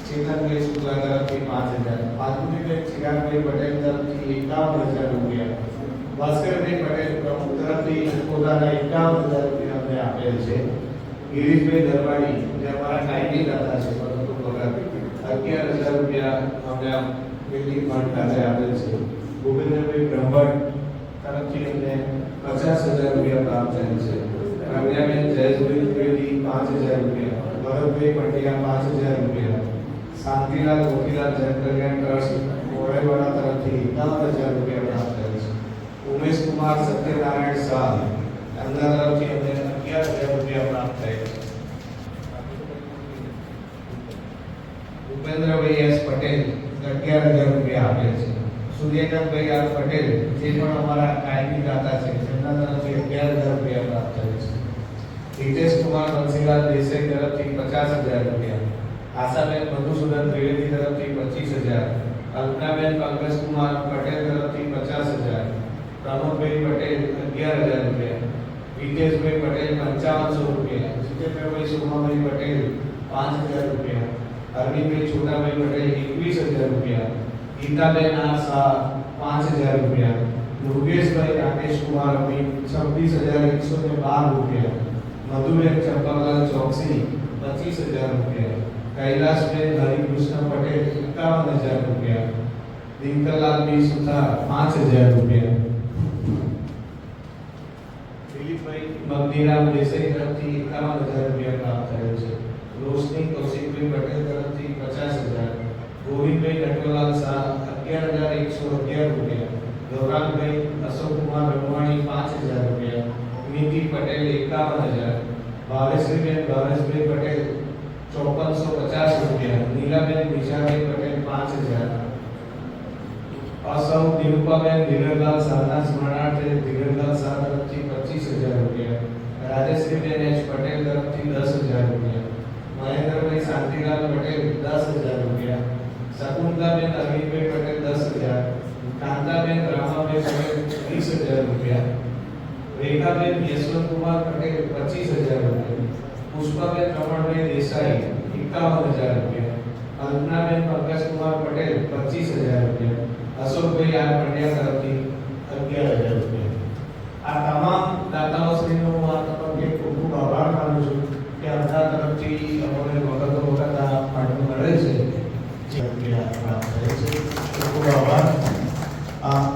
ચેતનભાઈ શુક્લા તરફથી 5,000, માધુરીબેન ચિરાગભાઈ પટેલ તરફથી 51,000 રૂપિયા, ભાસ્કરભાઈ પટેલ પ્રમુખ તરફથી પોતાના 51,000 રૂપિયા અમને આપેલ છે. ગિરીશભાઈ દરવાડી જે અમારા કાયમી દાતા છે પરંતુ પગાર 11,000 રૂપિયા અમને બિલ્ડિંગ ફંડ ખાતે આપેલ છે. ભૂપેન્દ્રભાઈ બ્રહ્મભટ્ટ તરફથી અમને 50,000 રૂપિયા પ્રાપ્ત થયેલ છે. પ્રજ્ઞાબેન જયેશભાઈ ત્રિવેદી 5,000 રૂપિયા, ભરતભાઈ પંડ્યા 5,000 રૂપિયા, શાંતિલાલ ગોપીલાલ જન કલ્યાણ ટ્રસ્ટ મોરેવાડા તરફથી 51,000 રૂપિયા પ્રાપ્ત થયેલ છે. ઉમેશ કુમાર સત્યનારાયણ શાહ એમના તરફથી અમને 11,000 રૂપિયા પ્રાપ્ત થયેલ છે. ભૂપેન્દ્રભાઈ એસ પટેલ 11,000 રૂપિયા આપેલ છે. સૂર્યકાંતભાઈ આર પટેલ જે પણ અમારા કાયમી દાતા છે તેમના તરફથી 11,000 રૂપિયા પ્રાપ્ત થયેલ છે. હિતેશ કુમાર બંસીલાલ દેસાઈ તરફથી 50,000 રૂપિયા, આશાબેન મધુસૂદન ત્રિવેદી તરફથી 25,000, અલ્પનાબેન પંકજકુમાર પટેલ તરફથી 50,000, પ્રમોદભાઈ પટેલ 11,000 રૂપિયા, વિકેશભાઈ પટેલ 5500 રૂપિયા, જીતેન્દ્રભાઈ સોમાભાઈ પટેલ 5,000 રૂપિયા, અરવિંદભાઈ છોટાભાઈ પટેલ 21,000 રૂપિયા, ગીતાબેન આર શાહ 5,000 રૂપિયા, યોગેશભાઈ રાકેશ કુમાર અમીન 26,112 રૂપિયા, મધુબેન ચંપાલાલ ચોકસી 25,000 રૂપિયા, કૈલાસબેન હરિકૃષ્ણ પટેલ 51,000 રૂપિયા, દિનકરલાલ બી સુથાર 5,000 રૂપિયા, દિલીપભાઈ મગનીરામ દેસાઈ તરફથી 51,000 રૂપિયા પ્રાપ્ત થયેલ છે. રોશની કૌશિકભાઈ પટેલ તરફથી 50,000, ગોવિંદભાઈ નટવરલાલ શાહ 11,111 રૂપિયા, ગૌરાંગભાઈ અશોકકુમાર રઘવાણી 5,000 રૂપિયા, નીતિ પટેલ 51,000, ભાવેશબેન ભાવેશભાઈ પટેલ 5450 રૂપિયા, નીલાબેન વિશાલભાઈ પટેલ 5,000, અસૌ નિરૂપાબેન ધીરજલાલ શાહના સ્મરણાર્થે ધીરજલાલ શાહ તરફથી 25,000 રૂપિયા, રાજેશ્રીબેન એચ પટેલ તરફથી 10,000 રૂપિયા, મહેન્દ્રભાઈ શાંતિલાલ પટેલ 10,000 રૂપિયા, શકુંતલાબેન અરવિંદભાઈ પટેલ 10,000, કાંતાબેન રામાભાઈ પટેલ 20,000 રૂપિયા, રેખાબેન યશવંતકુમાર પટેલ 25,000 રૂપિયા, પુષ્પાબેન રમણભાઈ દેસાઈ 51,000 રૂપિયા, કલ્પનાબેન પંકજકુમાર પટેલ 25,000 રૂપિયા, અશોકભાઈ આર પંડ્યા તરફથી 11,000 રૂપિયા. આ તમામ દાતાઓશ્રીનો હું આ તબક્કે ખૂબ ખૂબ આભાર માનું છું કે આપણા તરફથી અમને વખતો વખત આ ફંડ મળે છે જે રૂપિયા પ્રાપ્ત થાય છે. ખૂબ આભાર.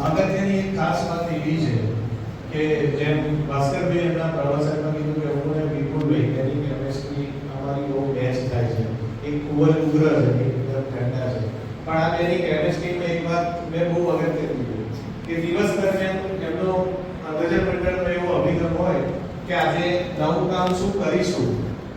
અગત્યની એક ખાસ વાત એવી છે કે જેમ ભાસ્કરભાઈ એમના પ્રવચનમાં કીધું કે હું અને વિપુલભાઈ તેની કેમેસ્ટ્રી અમારી બહુ બેસ્ટ થાય છે. એક ખૂબ જ ઉગ્ર છે, એકદમ ઠંડા છે. પણ આ બેની કેમેસ્ટ્રીમાં એક વાત મેં બહુ અગત્યની કીધું કે દિવસ દરમિયાન એમનો અંધજન મંડળનો એવો અભિગમ હોય કે આજે નવું કામ શું કરીશું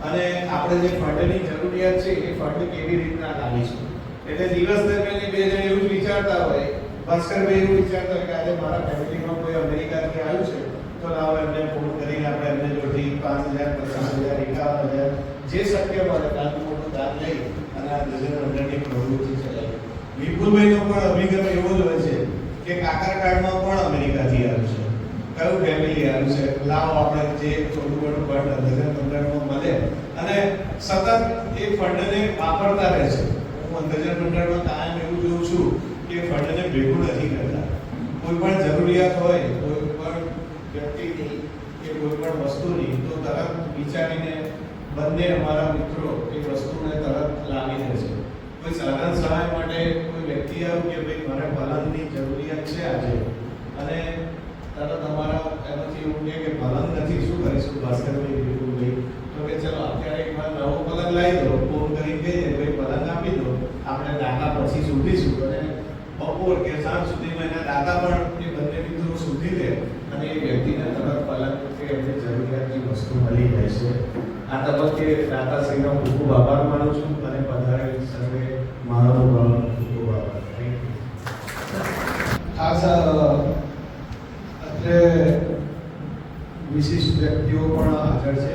અને આપણે જે ફંડની જરૂરિયાત છે એ ફંડ કેવી રીતના લાવીશું. એટલે દિવસ દરમિયાન બે જણ એવું જ વિચારતા હોય, ભાસ્કરભાઈ એવું વિચારતા હોય કે આજે મારા ફેમિલીમાં કોઈ અમેરિકાથી આવ્યું છે તો લાવો એમને ફોન કરીને આપણે એમને જોડથી 5,000 50,000 51,000 જે શક્ય હોય નાનું મોટું દાન લઈ અને આ અંધજન મંડળની પ્રવૃત્તિ ચલાવી. વિપુલભાઈનો પણ અભિગમ એવો જ હોય છે કે કાકરગામમાં પણ અમેરિકાથી આવ્યું છે, કયું ફેમિલી આવ્યું છે, લાવો આપણે જે થોડું ઘણું ફંડ અંધજન મંડળમાં મળે અને સતત એ ફંડને વાપરતા રહે છે. હું અંધજન મંડળમાં કાયમ એવું જોઉં છું કે ફંડને ભેગું નથી કરતા. કોઈ પણ જરૂરિયાત હોય કોઈ પણ વ્યક્તિની કે કોઈ પણ વસ્તુની તો તરત વિચારીને બંને અમારા મિત્રો એ વસ્તુને તરત લાવી દે છે. કોઈ સાધન સહાય માટે કોઈ વ્યક્તિ આવ્યું કે ભાઈ મને પલંગની જરૂરિયાત છે આજે અને તરત અમારા એમાંથી એવું કહે કે પલંગ નથી, શું કરીશું ભાસ્કરભાઈ વિપુલભાઈ? તો કે ચલો અત્યારે એક વાર નવો પલંગ લાવી દો, ફોન કરી કહીએ ભાઈ પલંગ આપી દો, આપણે દાતા પછી શોધીશું અને બપોર કે સાંજ સુધીમાં એના દાતા પણ એ બંને મિત્રો શોધી લે અને એ વ્યક્તિને તરત પલંગ કે એમની જરૂરિયાતની વસ્તુ મળી જાય છે. આ તબક્કે દાતાશ્રીનો ખૂબ ખૂબ આભાર માનું છું અને પધારેલ સર્વે મારો ખૂબ ખૂબ આભાર. Thank you. ખાસ અત્રે વિશિષ્ટ વ્યક્તિઓ પણ હાજર છે.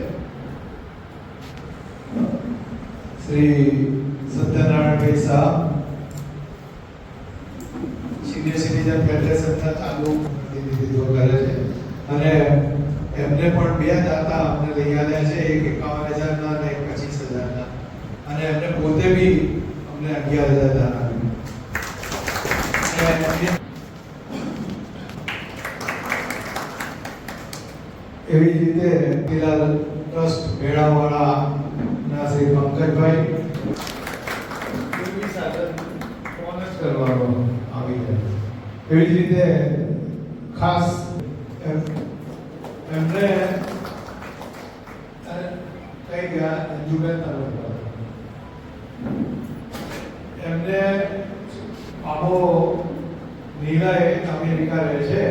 શ્રી સત્યનારાયણભાઈ શાહ સિનિયર સિટીઝન ફેડરેશનના ચાલુ પ્રતિનિધિત્વ કરે છે અને એમને પણ બે દાતા અમને લઈ આવ્યા છે, એક 51,000 અને એક 25,000 અને એમને પોતે બી અમને 11,000 દાન આપ્યું. એવી જ રીતે ફિલહાલ ટ્રસ્ટ મેળાવાળાના શ્રી પંકજભાઈ એવી સાધન ફોન જ કરવાનો આવી જાય. એવી જ રીતે ખાસ એમને કઈ ગયા અંજુબેન એમને આબો નીલાએ અમેરિકા રહે છે,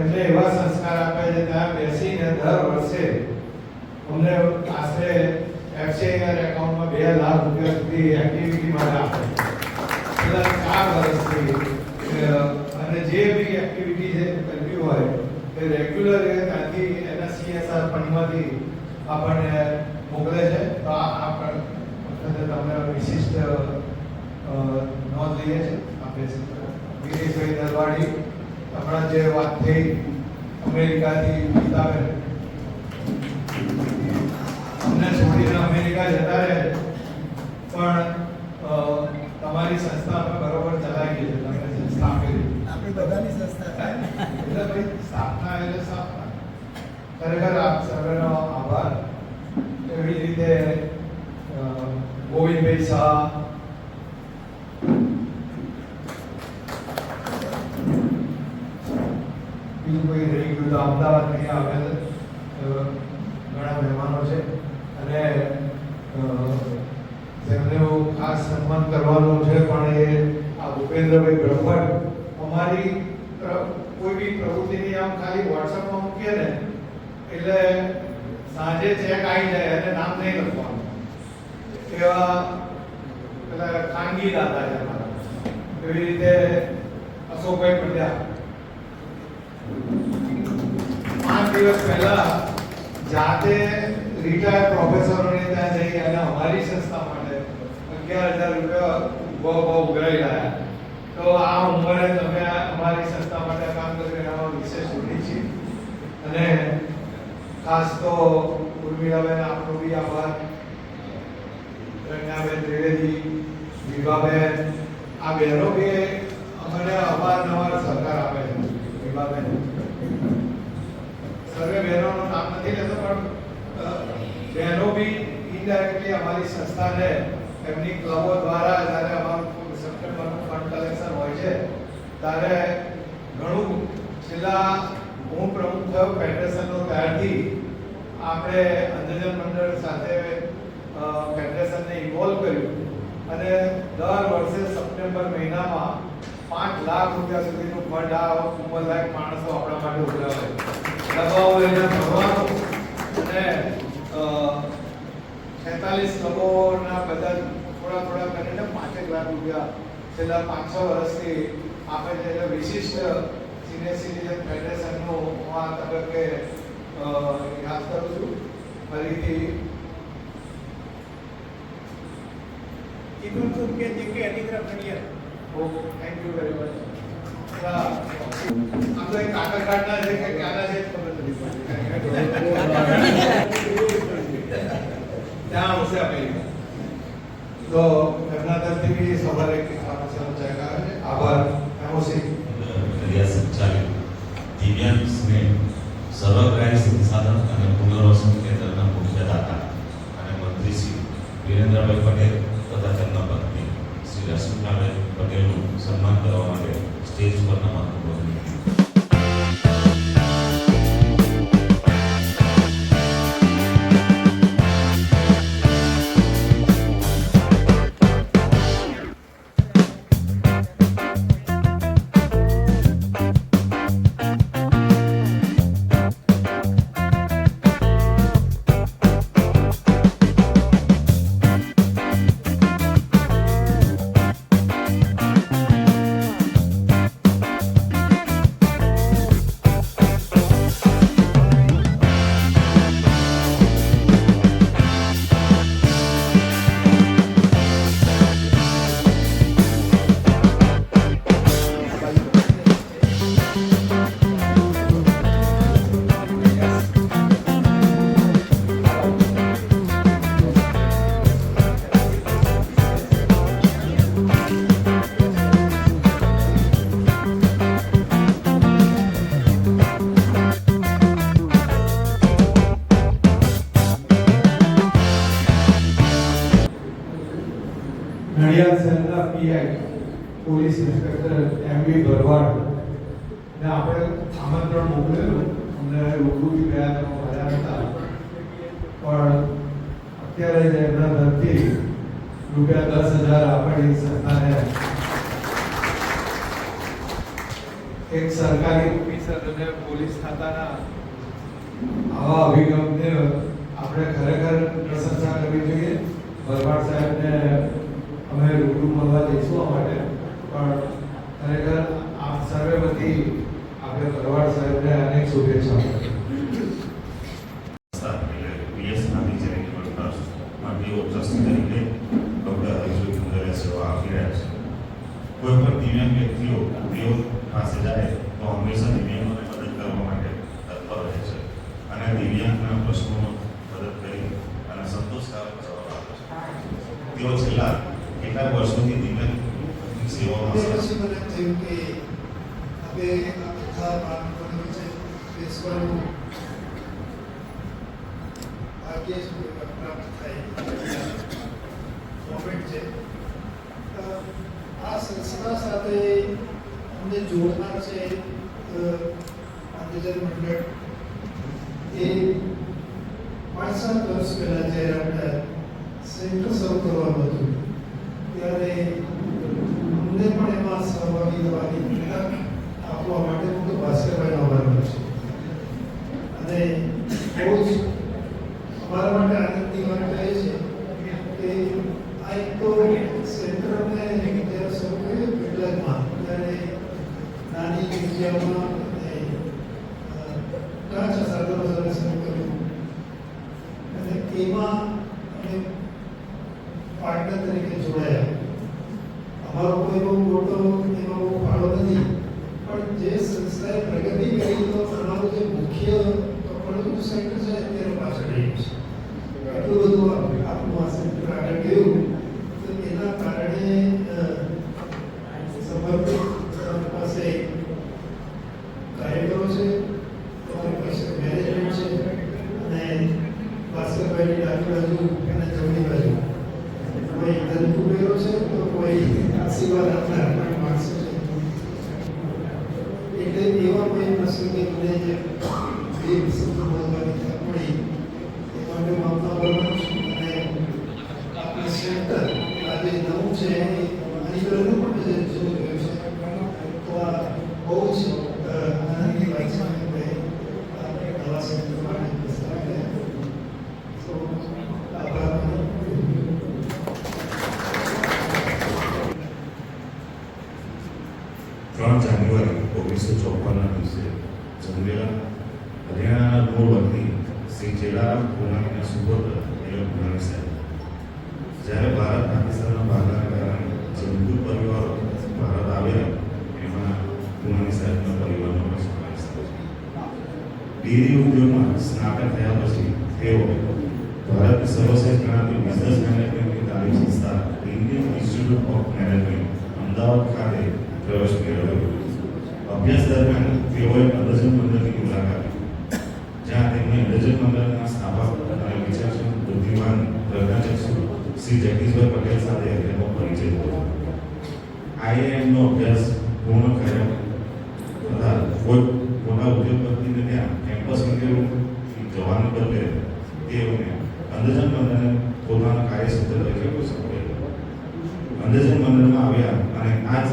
એમને એવા સંસ્કાર આપ્યા છે ત્યાં બેસીને દર વર્ષે અમને આશરે એફસીઆઈઆર એકાઉન્ટમાં 2 લાખ રૂપિયા સુધી એક્ટિવિટી માટે આપે છેલ્લા 4 વર્ષથી. અને જે બી એક્ટિવિટી છે કરવી હોય એ રેગ્યુલર ત્યાંથી એના CSR ફંડમાંથી આપણને મોકલે છે. તો આ વખતે તમને વિશિષ્ટ નોંધ લઈએ છે આપણે ગિરીશભાઈ દલવાડી હમણાં જે વાત થઈ અમેરિકાથી પિતાબેન અમને છોડીને અમેરિકા જતા રહે પણ તમારી સંસ્થા અમે બરોબર ચલાવી ગઈ છે. તમે સંસ્થા આપેલી આપણી બધાની સંસ્થા એટલે ભાઈ સ્થાપના એટલે સ્થાપના. ખરેખર આપ સર્વેનો આભાર. એવી જ રીતે ગોવિંદભાઈ શાહ બીજું કોઈ રહી ગયું તો અમદાવાદ નહીં આવેલ ઘણા મહેમાનો છે અને તેમને ખાસ સન્માન કરવાનું છે. પણ એ આ ભૂપેન્દ્રભાઈ બ્રહ્મભટ્ટ અમારી કોઈ બી પ્રવૃત્તિની આમ ખાલી વોટ્સઅપમાં મૂકીએ ને એટલે સાંજે ચેક આવી જાય અને નામ નહીં લખવાનું. એવા પેલા ખાનગી દાતા છે અમારા. એવી રીતે અશોકભાઈ પંડ્યા 5 દિવસ પહેલા જાતે રિટાયર્ડ પ્રોફેસરોને ત્યાં જઈ અને અમારી સંસ્થા માટે 11,000 રૂપિયા ઉઘરાઈ લાયા. તો આ ઉંમરે તમે અમારી સંસ્થા માટે કામ કર્યું એનામાં વિશેષ ઋણી છીએ. અને ખાસ તો ઉર્મિલાબેન આપનો બી આભાર, રંગનાબેન ત્રિવેદી, વિભાબેન, આ બહેનો બી અમને અવારનવાર સહકાર આપે છે. વિભાબેન સર્વે બહેનોનું નામ નથી લેતો પણ બહેનો બી ઇનડાયરેક્ટલી અમારી સંસ્થાને એમની ક્લબો દ્વારા જ્યારે અમારું સપ્ટેમ્બરનું ફંડ કલેક્શન હોય છે ત્યારે ઘણું છેલ્લા હું પ્રમુખ થયો ફેડરેશનનો ત્યારથી આપણે અંધજન મંડળ સાથે ફેડરેશનને ઇન્વોલ્વ કર્યું અને દર વર્ષે સપ્ટેમ્બર મહિનામાં 5 લાખ રૂપિયા સુધીનું ફંડ આ ઉંમરલાયક માણસો આપણા માટે ઉઘરાવે. દબાવો એને ભરવાનું અને 46 ક્લબોના બધા થોડા કરીને 5 લાખ રૂપિયા છેલ્લા 5-6 વર્ષથી આપે છે. એટલે વિશિષ્ટ સિનિયર સિટીઝન ફેડરેશનનું હું આ તબક્કે યાદ કરું છું. ફરીથી થેન્ક યુ વેરી મચ. આમ તો એક કાગળ કાઢના છે કે ક્યાંના છે ખબર નથી પડતી. ત્યાં આવશે અમેરિકા. તો એમના તરફથી બી સવારે એક સમસ્યાનો ચેક આવે છે. આભાર. એમઓસી સંચાલિત દિવ્યાંગ સ્નેહ સર્વગ્રાહી સંસાધન અને પુનર્વસન કેન્દ્રના મુખ્ય દાતા અને મંત્રી શ્રી વિરેન્દ્રભાઈ પટેલ તથા તેમના પત્ની શ્રી રશ્મિકાબેન પટેલનું સન્માન કરવા માટે સ્ટેજ પરના મહાનુભાવો પીઆઈ પોલીસ ઇન્સ્પેક્ટર એમવી ભરવાડ ને આપણે આમંત્રણ મોકલેલું, અમને રૂબરૂથી ગયા તો મળ્યા હતા, પણ અત્યારે જ એમના તરફથી ₹10,000 આપણી સંસ્થાને એક સરકારી ઓફિસર અને પોલીસ ખાતાના આવા અભિગમને આપણે ખરેખર પ્રશંસા કરવી જોઈએ. ભરવાડ સાહેબને અમે રૂબરૂ મળવા જઈશું આ માટે, પણ ખરેખર આપ સર્વે વતી આપણે ભરવાડ સાહેબને અનેક શુભેચ્છાઓ. પીએસ ગાંધી ચેરિટેબલ ટ્રસ્ટમાં તેઓ ટ્રસ્ટી તરીકે ડૉક્ટર હરીશભાઈ સુંદરે સેવા આપી રહ્યા છે. કોઈ પણ દિવ્યાંગ વ્યક્તિઓ તેઓ પાસે જાય તો હંમેશા દિવ્યાંગોને મદદ કરવા માટે તત્પર રહે છે અને દિવ્યાંગના પ્રશ્નોનો મદદ કરી અને સંતોષકારક જવાબ આપે છે. તેઓ છેલ્લા કેટલાક વર્ષોથી દિવ્યાંગ સેવામાં છે. પછી મને થયું કે હવે આ બધા બાળકોને વચ્ચે બેસવાનું ભાગ્ય જ પ્રાપ્ત થાય મોમેન્ટ છે. આ સંસ્થા સાથે અમને જોડનાર છે આંધ્રજન મંડળ. એ 5-7 વર્ષ પહેલા જ્યારે આપણે સેન્ટર શરૂ કરવાનું હતું ત્યારે અમને પણ એમાં સહભાગી થવાની પ્રેરણા આપવા માટે હું તો ભાસ્કરભાઈનો આભાર માનું છું. અને બહુ જ અમારા માટે આનંદની વાત એ છે કે આ એક તો સેન્ટર અમે ત્યારે શરૂ કર્યું કેટલાકમાં, ત્યારે નાની જગ્યામાં ઘણા સાધનો સાથે શરૂ કર્યું અને એમાં અમે પાર્ટનર તરીકે જોડાયા. અમારો કોઈ બહુ મોટો એમાં બહુ ફાળો નથી, પણ જે સંસ્થાએ પ્રગતિ કરી તો અમારું જે મુખ્ય કપડું સેન્ટર છે અત્યારે પાછળ રહ્યું છે. એટલું બધું આપણું આ સેન્ટર આગળ ગયું તો એના કારણે સમર્પિત પાસે કાર્યકરો છે, તમારી પાસે મેનેજમેન્ટ છે અને ભાસ્કરભાઈની ડાબી બાજુ અને જમણી બાજુ કોઈ ધનકુબેરો છે તો કોઈ આશીર્વાદ આપનાર પણ માણસો છે. એટલે એવા કોઈ પ્રસંગે મને જે બે શબ્દો બોલવાની તક મળી એ માટે હું આપનો આભાર માનું છું. અને આપણે સેન્ટર આજે નવું છે આની પહેલાંનું પણ શરૂ થયું છે, તો આ બહુ જ આનંદની વાત છે કે આપણે નવા સેન્ટર માટે પ્રસ્તાવ કર્યા. તો આભાર. 3 જાન્યુઆરી 1954ના દિવસે જન્મેલા હરિયાણાના મૂળ વતની શ્રી ચેલારામ પૂનાણીના સુપુત્ર એવા પૂનાણી સાહેબ જ્યારે ભારત પાકિસ્તાનના ભાગલાના કારણે જે મૃત પરિવારો ભારત આવ્યા એમાં પૂનાણી સાહેબના પરિવારનો પણ સમાવેશ થયો છે. ડેરી ઉદ્યોગમાં સ્નાતક થયા પછી તેઓ ભારતની સર્વશ્રેષ્ઠ ગણાતી બિઝનેસ મેનેજમેન્ટની તાલીમ સંસ્થા Indian institute of management Ahmedabad ખાતે પ્રવેશ મેળવ્યો. અભ્યાસ દરમિયાન તેઓએ અંધજન મંડળની મુલાકાત લીધી, જ્યાં તેમને અંધજન મંડળના સ્થાપક અને વિચક્ષણ બુદ્ધિમાન પ્રજ્ઞાચક્ષુ શ્રી જગદીશભાઈ પટેલ સાથે તેમનો પરિચય થયો. IIM નો અભ્યાસ પૂર્ણ કર્યો તથા કોઈ મોટા ઉદ્યોગપતિને ત્યાં કેમ્પસ ઇન્ટરવ્યૂ જવાને બદલે તેઓને અંધજન મંડળને પોતાના કાર્યક્ષેત્ર તરીકે પસંદ કર્યો. અંધજન મંડળમાં આવ્યા અને આ જ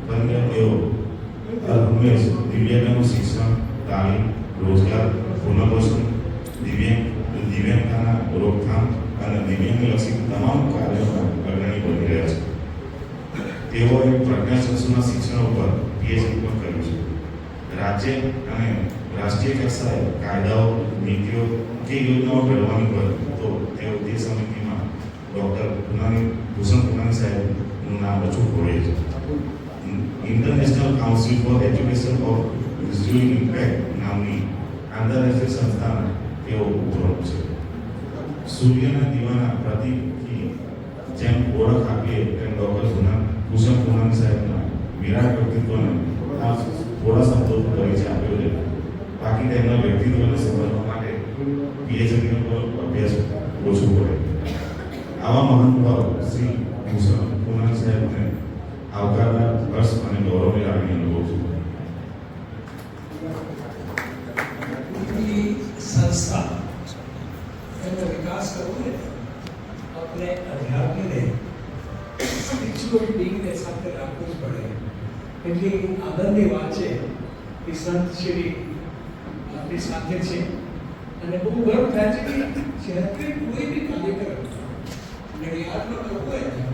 બંને તેઓ હંમેશ દિવ્યાંગોનું શિક્ષણ, તાલીમ, રોજગાર, પુનર્વસન, દિવ્યાંગતાના રોકથામ અને દિવ્યાંગલક્ષી તમામ કાર્યોમાં અગ્રણી બની રહ્યા છે. તેઓએ પ્રજ્ઞાચક્ષુના શિક્ષણ ઉપર PhD પણ કર્યું છે. રાજ્ય અને રાષ્ટ્રીય કક્ષાએ કાયદાઓ, નીતિઓ કે યોજનાઓ ઘડવાની હોય તો તેઓ તે સમિતિમાં ડૉક્ટર ભૂષણ પૂનાણી સાહેબનું નામ અચૂક હોય છે. International council for education of visual impact નામની આંતરરાષ્ટ્રીય સંસ્થાના તેઓ ઉપપ્રમુખ છે. સૂર્યના દીવાના પ્રતિકની જેમ ઓળખ આપીએ તેમ ડૉક્ટર ભૂષણ પૂનાણી સાહેબના વિરાટ વ્યક્તિત્વને આ થોડા શબ્દો પરિચય આપ્યો છે. બાકી તેમના વ્યક્તિત્વને સમજવા માટે PhD નો અભ્યાસ ઓછો પડે. આવા મહાનુભાવ શ્રી ભૂષણ પૂનાણી સાહેબને આવકારના હર્ષ અને ગૌરવની લાગણી અનુભવું છું. સંસ્થા એનો વિકાસ કરવો ને આપણે અધ્યાત્મને સ્પિરિચ્યુઅલ બીંગને સાથે રાખવું જ પડે. એટલી આનંદની વાત છે કે સંત શ્રી આપણી સાથે છે અને બહુ ગર્વ થાય છે કે જ્યારે કોઈ બી કાર્યક્રમ નડિયાદમાં કરવો હોય ને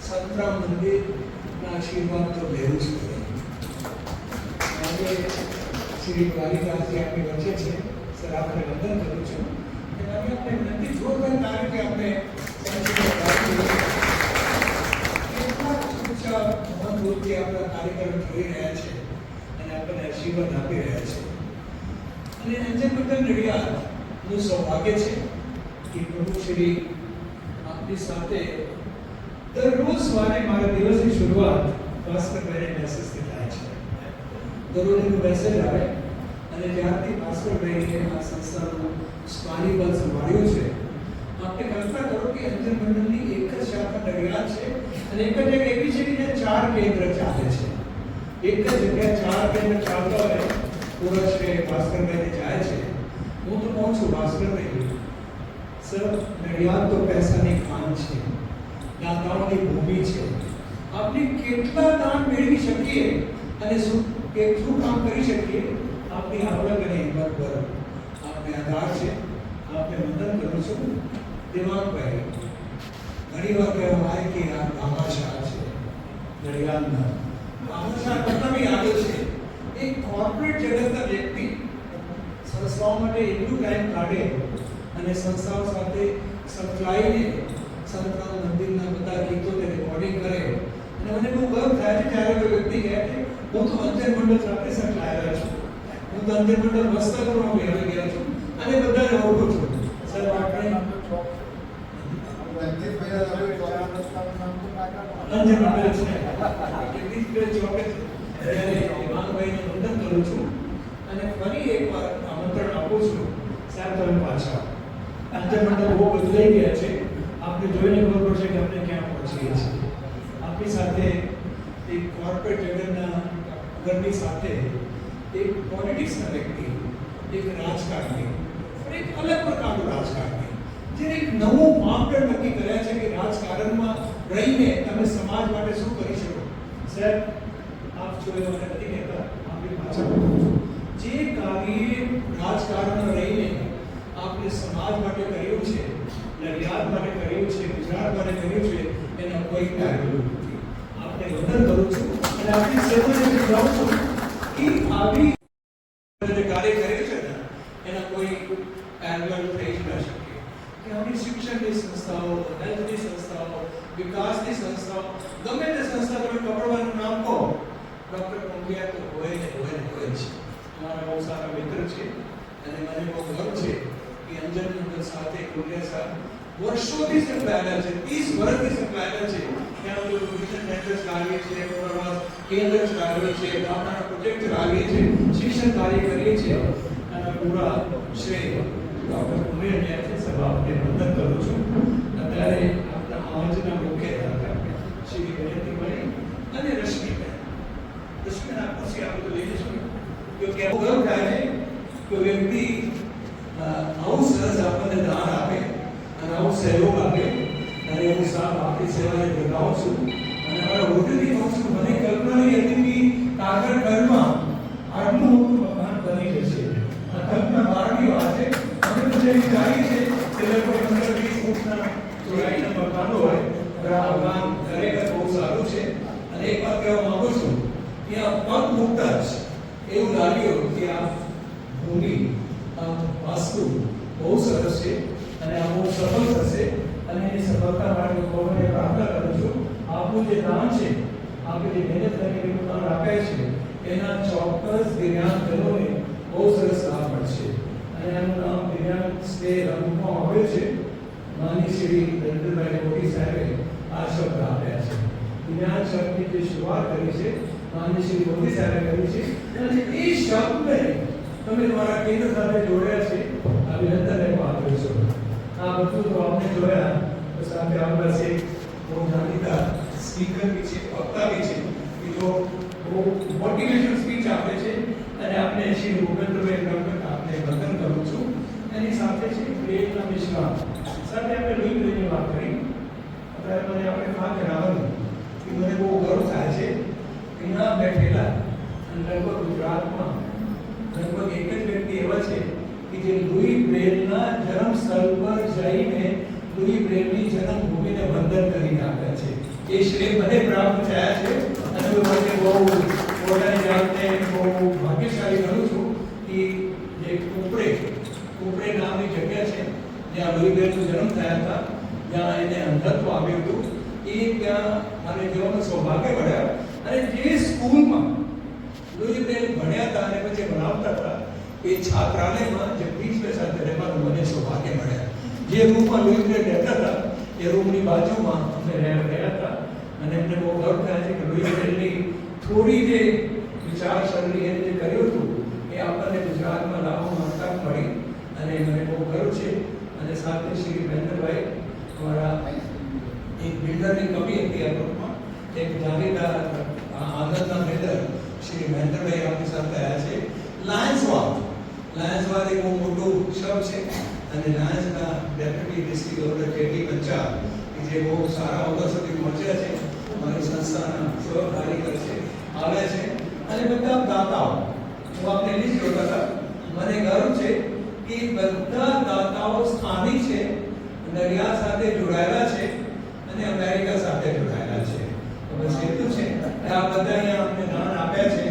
સંતરામ મંદિરના આશીર્વાદ તો લેવું જ પડે. આજે શ્રી દ્વારિકાજી આપણી વચ્ચે છે. સર આપણે વંદન કરું છું અને આપણે વિનંતી જોરદાર કારણ કે આપણે મહત્વથી આપણા કાર્યક્રમ જોઈ રહ્યા છે અને આપણને આશીર્વાદ આપી રહ્યા છે. અને અંજન મંડળ નડિયાદનું સૌભાગ્ય છે કે પ્રભુ શ્રી આપણી સાથે દરરોજ સવારે મારા દિવસની શરૂઆત ભાસ્કરભાઈને મેસેજથી થાય છે. દરરોજ એનો મેસેજ આવે અને જ્યારથી ભાસ્કરભાઈએ આ સંસ્થાનું સ્થાનિક સંભાળ્યું છે આપણે કલ્પના કરો કે અંજન મંડળની એક જ શાખા નડિયાદ છે અને એક જ જગ્યા એવી છે કે જ્યાં 4 કેન્દ્ર ચાલે છે. એક જ જગ્યા 4 કેન્દ્ર ચાલતા હોય પૂરા શ્રેય ભાસ્કરભાઈને જાય છે. હું તો કહું છું ભાસ્કરભાઈ સર નડિયાદ તો પૈસાની ખાન છે, દાતાઓની ભૂમિ છે. આપણે કેટલા દાન મેળવી શકીએ અને શું કામ કરી શકીએ આપણી આવડત અને હિંમત પર આપણે આધાર છે. આપણે વંદન કરું છું દિમાગભાઈ. ઘણી વાર કહેવાય કે આ ભામાશાહ છે નડિયાદના. ભામાશાહ કરતા બી આગળ છે. એક કોર્પોરેટ જગતના વ્યક્તિ સંસ્થાઓ માટે એટલું ટાઈમ કાઢે અને સંસ્થાઓ સાથે સંકળાઈને સંતરામ મંદિરના બધા ગીતોને રેકોર્ડિંગ કરે અને મને બહુ ગર્વ થાય છે જ્યારે કોઈ વ્યક્તિ કહે કે હું તો અંજન મંડળ સાથે સંકળાયેલા છું, હું તો અંજન મંડળ મસ્તકમાં આવી ગયો છું અને બધાને ઓળખું છું. સર આપણે અંજન મંડળ છે કેટલી ચોક્કસ ઈમાનભાઈને વંદન કરું છું અને ફરી એકવાર આમંત્રણ આપું છું. સાહેબ તમે પાછા અંજન મંડળ બહુ બદલાઈ ગયા છે. આપણે જોઈને ખબર પડશે કે આપણે ક્યાં પહોંચીએ છીએ. આપણી સાથે એક કોર્પોરેટ જગતના ઘરની સાથે એક પોલિટિક્સના વ્યક્તિ, એક રાજકારણી, પણ એક અલગ પ્રકારનું રાજકારણી જેને એક નવું માપદંડ નક્કી કર્યા છે કે રાજકારણમાં રહીને તમે સમાજ માટે શું કરી શકો. સર આપ જો મને નથી કહેતા આપણી પાછળ જે કાર્ય રાજકારણમાં રહીને આપણે સમાજ માટે કર્યું છે, નડિયાદ માટે કર્યું છે, ગુજરાત માટે કર્યું છે, એના કોઈ કાર્ય નથી. આપણે વંદન કરું છું અને આપણી સેવાને જાઉં છું કે આવી કાર્ય કર્યું છે ને એના કોઈ પેરેલલ થઈ જ ન શકે. કે આપણી શિક્ષણની સંસ્થાઓ, હેલ્થની સંસ્થાઓ, વિકાસની સંસ્થાઓ, ગમે તે સંસ્થા તમે પકડવાનું નામ કહો ડૉક્ટર પંડ્યા તો હોય ને હોય ને હોય છે. અમારા બહુ સારા મિત્ર છે અને મને બહુ ગર્વ છે કે અંજન મંડળ સાથે કુલિયા સાહેબ વર્ષોથી સંકળાયેલા છે, 30 વર્ષથી સંકળાયેલા છે. ત્યાં તો ટ્યુશન સેન્ટર્સ લાવીએ છીએ, પ્રવાસ કેન્દ્ર લાવીએ છીએ, ગામડાના પ્રોજેક્ટ લાવીએ છીએ, શિક્ષણ કાર્ય કરીએ છીએ અને પૂરા શ્રેય ડૉક્ટર ઉમેરને સભાને વંદન કરું છું. અત્યારે આપણા આજના મુખ્ય દાતા શ્રી ગણેશભાઈ અને રશ્મિબેન પછી આપણે તો લઈ જઈશું કે ગર્વ થાય છે કે વ્યક્તિ આવું સરસ આપણને દાન આપે અને આવું સહયોગ આપે અને હું સાહેબ આપણી સેવાને બતાવું છું અને અમારા હોટેલની કહું છું. મને કલ્પના નહીં હતી કે કાગળ ઘરમાં આટલું મોટું મકાન બની જશે. આ કલ્પના બહારની વાત છે. અમે તો જે વિચારીએ છીએ તે લગભગ 15-20 ફૂટના ચોડાઈના મકાનો હોય. આ કામ ખરેખર બહુ સારું છે અને એક વાત કહેવા માંગુ છું કે આ પગ મૂકતા જ એવું લાગ્યું કે આ ભૂમિ, આ વાસ્તુ બહુ સરસ છે અને આ બહુ સફળ થશે અને એની સફળતા માટે હું ભગવાનને પ્રાર્થના કરું છું. આપણું જે દાન છે, આપણે જે મહેનત કરીને દાન આપ્યા છે એના ચોક્કસ દિવ્યાંગજનોને બહુ સરસ લાભ મળશે અને એનું નામ દિવ્યાંગ સ્નેહ રંગમાં આવ્યું છે. માની શ્રી નરેન્દ્રભાઈ મોદી સાહેબે આ શબ્દ આપ્યા છે. દિવ્યાંગ શબ્દની જે શરૂઆત કરી છે માનનીય શ્રી મોદી સાહેબે કરી છે અને એ શબ્દને તમે તમારા કેન્દ્ર સાથે જોડ્યા છે. અભિનંદનને પાત્ર છો. આ બધું તો આપણે જોયા તો સાથે આપણા છે બહુ જાણીતા સ્પીકર બી છે, વક્તા બી છે કે જો બહુ મોટિવેશન સ્પીચ આપે છે અને આપણે શ્રી ભૂપેન્દ્રભાઈ ગણપત આપને વંદન કરું છું. એની સાથે છે પ્રેમના મિશ્રા સાથે આપણે લોહી બ્રેનની વાત કરી. અત્યારે મને આપણે ખાસ જણાવવાનું કે મને બહુ ગર્વ થાય છે અહીંયા બેઠેલા લગભગ ગુજરાતમાં લગભગ એક જ વ્યક્તિ એવા છે કે જે લુઈ બ્રેલના જન્મ સ્થળ પર જઈને લુઈ બ્રેલની જન્મભૂમિને વંદન કરીને આવ્યા છે. એ શ્રેય મને પ્રાપ્ત થયા છે અને હું મને બહુ પોતાની જાતને બહુ ભાગ્યશાળી ગણું છું કે જે કુપરે નામની જગ્યા છે જ્યાં લુઈ બ્રેલનો જન્મ થયા હતા, જ્યાં એને અંધત્વ આવ્યું હતું, એ ત્યાં મને જોવાનું સૌભાગ્ય મળ્યા. અને જે સ્કૂલમાં લુઈ બ્રેલ ભણ્યા હતા અને પછી ભણાવતા હતા એ છાત્રાલયમાં જગદીશભાઈ સાથે રહેવાનું મને સૌભાગ્ય મળ્યા. જે રૂમમાં લુઈ બ્રેલ રહેતા હતા એ રૂમની બાજુમાં અમે રહ્યા હતા અને એમને બહુ ગર્વ થાય છે કે લુઈ બ્રેલની થોડી જે વિચારસરણી એને જે કર્યું હતું એ આપણને ગુજરાતમાં લાવવામાં તક મળી અને મને બહુ ગર્વ છે. અને સાથે શ્રી મહેન્દ્રભાઈ અમારા એક બિલ્ડરની કમી હતી આ ગ્રુપમાં, એક જાણીતા આનંદના બિલ્ડર શ્રી મહેન્દ્રભાઈ આપણી સાથે આવ્યા છે. લાયન્સવાદ એક બહુ મોટું શબ્દ છે અને લાયન્સના deputy district order KT Panchal કે જે બહુ સારા હોદ્દા સુધી પહોંચ્યા છે, અમારી સંસ્થાના સહકાર્યકર છે, આવે છે. અને બધા દાતાઓ હું આપને લિસ્ટ જોતા હતા, મને ગર્વ છે કે બધા દાતાઓ સ્થાનિક છે, નડિયાદ સાથે જોડાયેલા છે અને અમેરિકા સાથે જોડાયેલા છે. તો બસ એટલું છે. આ બધા અહીંયા અમને દાન આપ્યા છે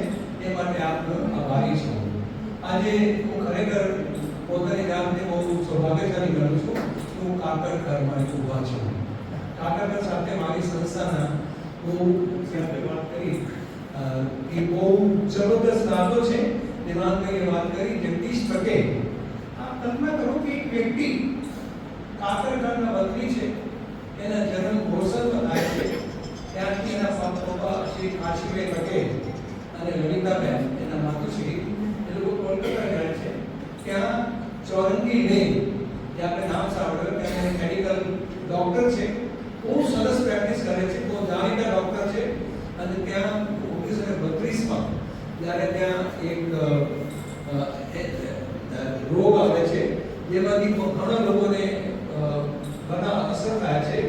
એ માટે આપનો આભારી છું. આજે હું ખરેખર પોતાની જાતને બહુ સૌભાગ્યશાળી ગણું છું. હું કાકડકરમાં ઊભા છું. કાકડકર સાથે મારી સંસ્થાના બહુ સાથે વાત કરી કે બહુ જબરદસ્ત નાતો છે. દેવાંગભાઈએ વાત કરી જગદીશ પટેલ. આ કલ્પના કરો કે એક વ્યક્તિ કાકડકરના વતની છે, એના જન્મ ગોસલમાં થાય છે, ત્યાંથી એના પપ્પા શ્રી કાશીભાઈ પટેલ અને લલિતાબેન એના માતુશ્રી એ લોકો કોલકાતા જાય છે. ત્યાં ચોરંગી લેન જે આપણે નામ સાંભળ્યું, ત્યાં મેડિકલ ડોક્ટર છે, બહુ સરસ પ્રેક્ટિસ કરે છે, બહુ જાણીતા ડોક્ટર છે. અને ત્યાં 1932માં જ્યારે ત્યાં એક રોગ આવે છે જેમાંથી ઘણા લોકોને ઘણા અસર થાય છે,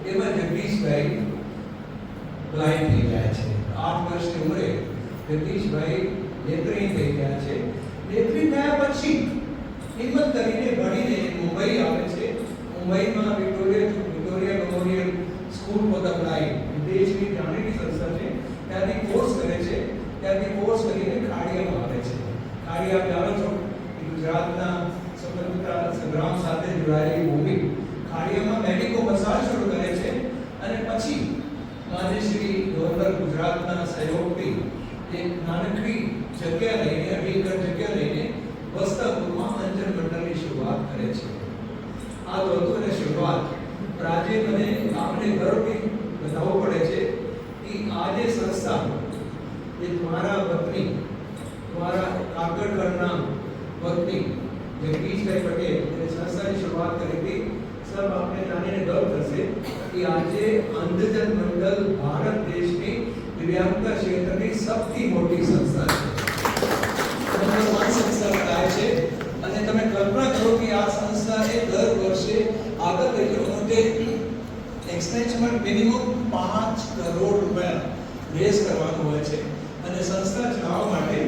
એમાં જગદીશભાઈ બ્લાઇન્ડ થઈ જાય છે. 8 વર્ષની ઉંમરે જગદીશભાઈ નેત્રહીન થઈ ગયા છે. નેત્રહીન થયા પછી હિંમત કરીને ભણીને મુંબઈ આવે છે. મુંબઈમાં Victoria memorial school for the blind દેશની જાણીતી સંસ્થા છે, ત્યાંથી કોર્સ કરે છે. ત્યાંથી કોર્સ કરીને ખાડિયામાં આવે છે. ખાડિયા જાણો છો કે ગુજરાતના સ્વતંત્રતા સંગ્રામ સાથે જોડાયેલી ભૂમિ. ખાડિયામાં મેડિકો મસાજ શરૂ કરે છે અને પછી આજે શ્રી ગવર્નર ગુજરાતના સહયોગથી એક નાનકડી જગ્યા લઈને 2 એકર જગ્યા લઈને વસ્તાપુરમાં અંજન મંડળની શરૂઆત કરે છે. આ તો હતું ને શરૂઆત. પણ આજે મને આપણે ગર્વથી બતાવવું પડે છે કે આજે સંસ્થા એ તમારા વતની, તમારા કાકડકરના વતની જગદીશભાઈ પટેલ એ સંસ્થાની શરૂઆત કરી હતી. સર આપણે જાણીને ગર્વ થશે કે આજે અંધજન મંડળ ભારત દેશની દિવ્યાંગતા ક્ષેત્રની સૌથી મોટી સંસ્થા છે. નંબર 1 સંસ્થા કહેવાય છે. અને તમે કલ્પના કરો કે આ સંસ્થાએ દર વર્ષે આગળ લઈ જવા માટે એક્સટેન્શન મિનિમમ 5 કરોડ રૂપિયા રેઝ કરવાનું હોય છે. અને સંસ્થા ચલાવવા માટે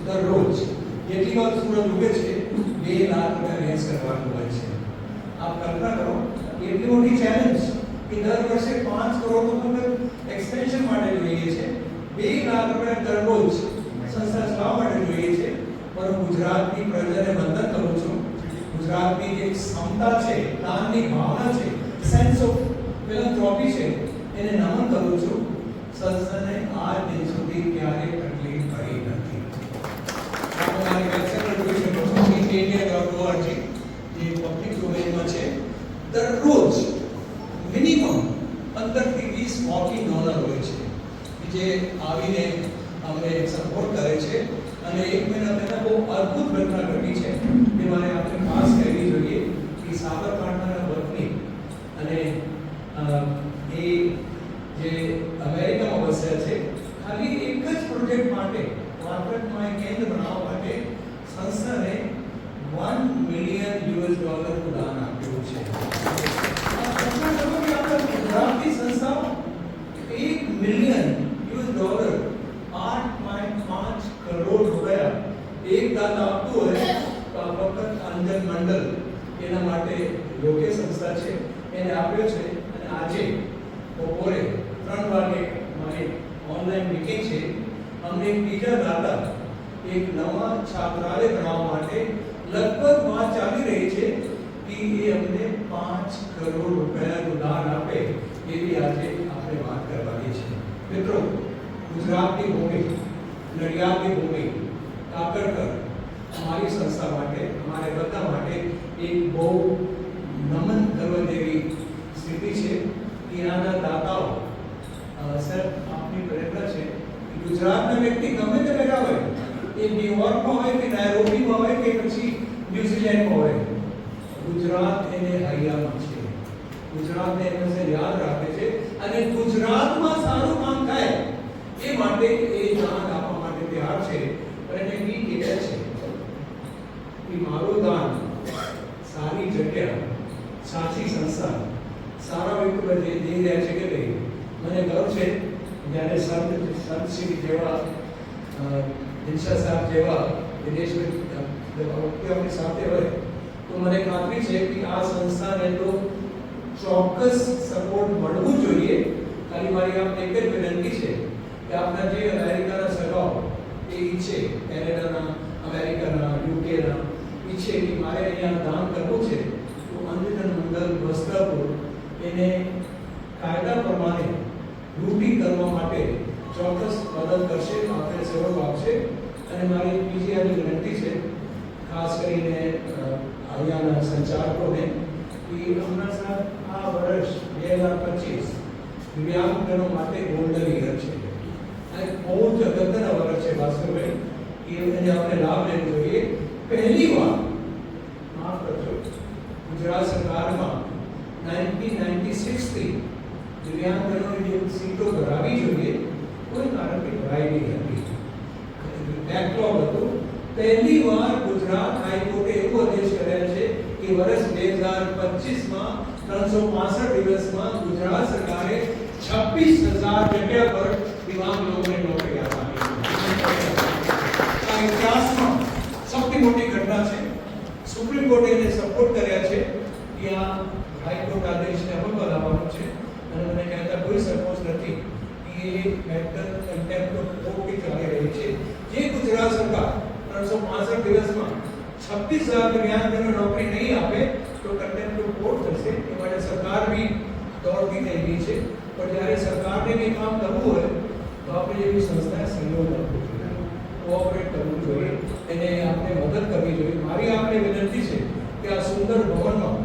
દરરોજ જેટલી વાર સૂરજ ઉગે છે 2 લાખ રૂપિયા રેઝ કરવાનું હોય છે. આપ કલ્પના કરો એટલી મોટી ચેલેન્જ કે દર વર્ષે 5 કરોડ રૂપિયા એક્સપેન્શન માટે જોઈએ છે, 2 લાખ રૂપિયા દરરોજ સંસ્થા ચલાવવા માટે જોઈએ છે. પણ ગુજરાતની પ્રજાને વંદન કરું છું. ગુજરાતની જે ક્ષમતા છે, દાનની ભાવના છે, સેન્સ ઓફ ફિલન્થ્રોપી છે, એને નમન કરું છું. સંસ્થાને આજ દિન સુધી ક્યારેય તકલીફ પડી નથી. તમારી વેબસાઇટ પર જોઈ શકો છો india.org જે પબ્લિક ડોમેનમાં છે. દરરોજ મિનિમમ 15 થી 20 વોકિંગ ડોનર હોય છે જે આવીને અમને સપોર્ટ કરે છે. અને 1 મહિના પહેલા બહુ અદ્ભુત ઘટના ઘટી છે જે મારે આપણે ખાસ કહેવી જોઈએ કે સાબરકાંઠાના વતની અને એ ડોલરનું દાન આપ્યું છે. કલ્પના કરો કે આપણા ગુજરાતની સંસ્થાઓ $1 મિલિયન $8.5 કરોડ રૂપિયા એક દાતા આપતું હોય તો આ વખત અંજન મંડળ એના માટે યોગ્ય સંસ્થા છે એને આપ્યો છે. અને આજે બપોરે 3 વાગે મારી ઓનલાઈન મીટિંગ છે. અમને એક બીજા દાતા એક નવા છાત્રાલય બનાવવા માટે લગભગ વાત ચાલી રહી છે કે એ અમને 5 કરોડ રૂપિયાનું દાન આપે એવી આજે આપણે વાત કરવાની છે. મિત્રો, ગુજરાતની ભૂમિ, નડિયાદની ભૂમિ, કાકડકર અમારી સંસ્થા માટે, અમારે બધા માટે એક બહુ નમન કરવા જેવી સ્થિતિ છે. ત્યાંના દાતાઓ સર આપની પ્રેરણા છે કે ગુજરાતના વ્યક્તિ ગમે તે બેઠા હોય, એ ન્યુયોર્કમાં હોય કે નાયરોબીમાં હોય કે પછી ન્યુઝીલેન્ડમાં હોય, ગુજરાત એને હૈયામાં છે. ગુજરાતને હંમેશા યાદ રાખે છે અને ગુજરાતમાં સારું કામ થાય એ માટે એ દાન આપવા માટે તૈયાર છે. અને બી કહે છે કે મારું દાન સારી જગ્યા, સાચી સંસ્થા, સારા વ્યક્તિ પર જઈ રહ્યા છે કે નહીં. મને ગર્વ છે જ્યારે સંત શ્રી જેવા દિનશા સાહેબ જેવા વિદેશમાં આપણી સાથે હોય તો મને ખાતરી છે કે આ સંસ્થાને તો ચોક્કસ સપોર્ટ મળવું જોઈએ. ખાલી મારી આપને એક જ વિનંતી છે કે આપના જે અમેરિકાના સગાઓ એ ઈચ્છે, કેનેડાના, અમેરિકાના, યુકેના ઈચ્છે કે મારે અહીંયા દાન કરવું છે તો અંજન મંડળ વસ્ત્રાપુર એને કાયદા પ્રમાણે રૂટી કરવા માટે ચોક્કસ મદદ કરશે, આપણે સહયોગ આપશે. અને મારી બીજી આવી વિનંતી છે ખાસ કરીને અહીંયાના સંચાલકોને કે હમણાં સાહેબ આ વર્ષ 2025 દિવ્યાંગજનો માટે ગોલ્ડન યર છે. આ બહુ જ અગત્યના વર્ષ છે ભાસ્કરભાઈ, કે એને આપણે લાભ લેવો જોઈએ. પહેલી વાર માફ કરજો, ગુજરાત સરકારમાં 1996 થી દિવ્યાંગજનોની જે સીટો ભરાવી જોઈએ કોઈ કારણથી ભરાઈ નહીં હતી, બેકલોગ હતું. પહેલી વાર ગુજરાત હાઈકોર્ટે એવો આદેશ કર્યો છે કે વર્ષ 2025માં 365 દિવસમાં ગુજરાત સરકારે 26,000 જગ્યા પર દિવ્યાંગ લોકોને નોકરી આપવાની છે. આ ઇતિહાસમાં સૌથી મોટી ઘટના છે. સુપ્રીમ કોર્ટે એને સપોર્ટ કર્યા છે કે આ હાઈકોર્ટ આદેશને અમલમાં લાવવાનો છે. અને મને કહેતા કોઈ સંકોચ નથી કે એ મેટર કન્ટેમ્પ્ટ ઓફ કોર્ટ ચાલી રહી છે. જે ગુજરાત સરકાર 365 દિવસમાં 26,000 દિવ્યાંગજનો નોકરી નહીં આપે તો કન્ટેમ્પ્ટ ઓફ કોર્ટ થશે. એ માટે સરકાર બી દોડતી થઈ ગઈ છે. પણ જ્યારે સરકારને કંઈ કામ કરવું હોય તો આપણે એવી સંસ્થાએ સહયોગ આપવો જોઈએ, કોઓપરેટ કરવું જોઈએ, એને આપણે મદદ કરવી જોઈએ. મારી આપણે વિનંતી છે કે આ સુંદર ભવનમાં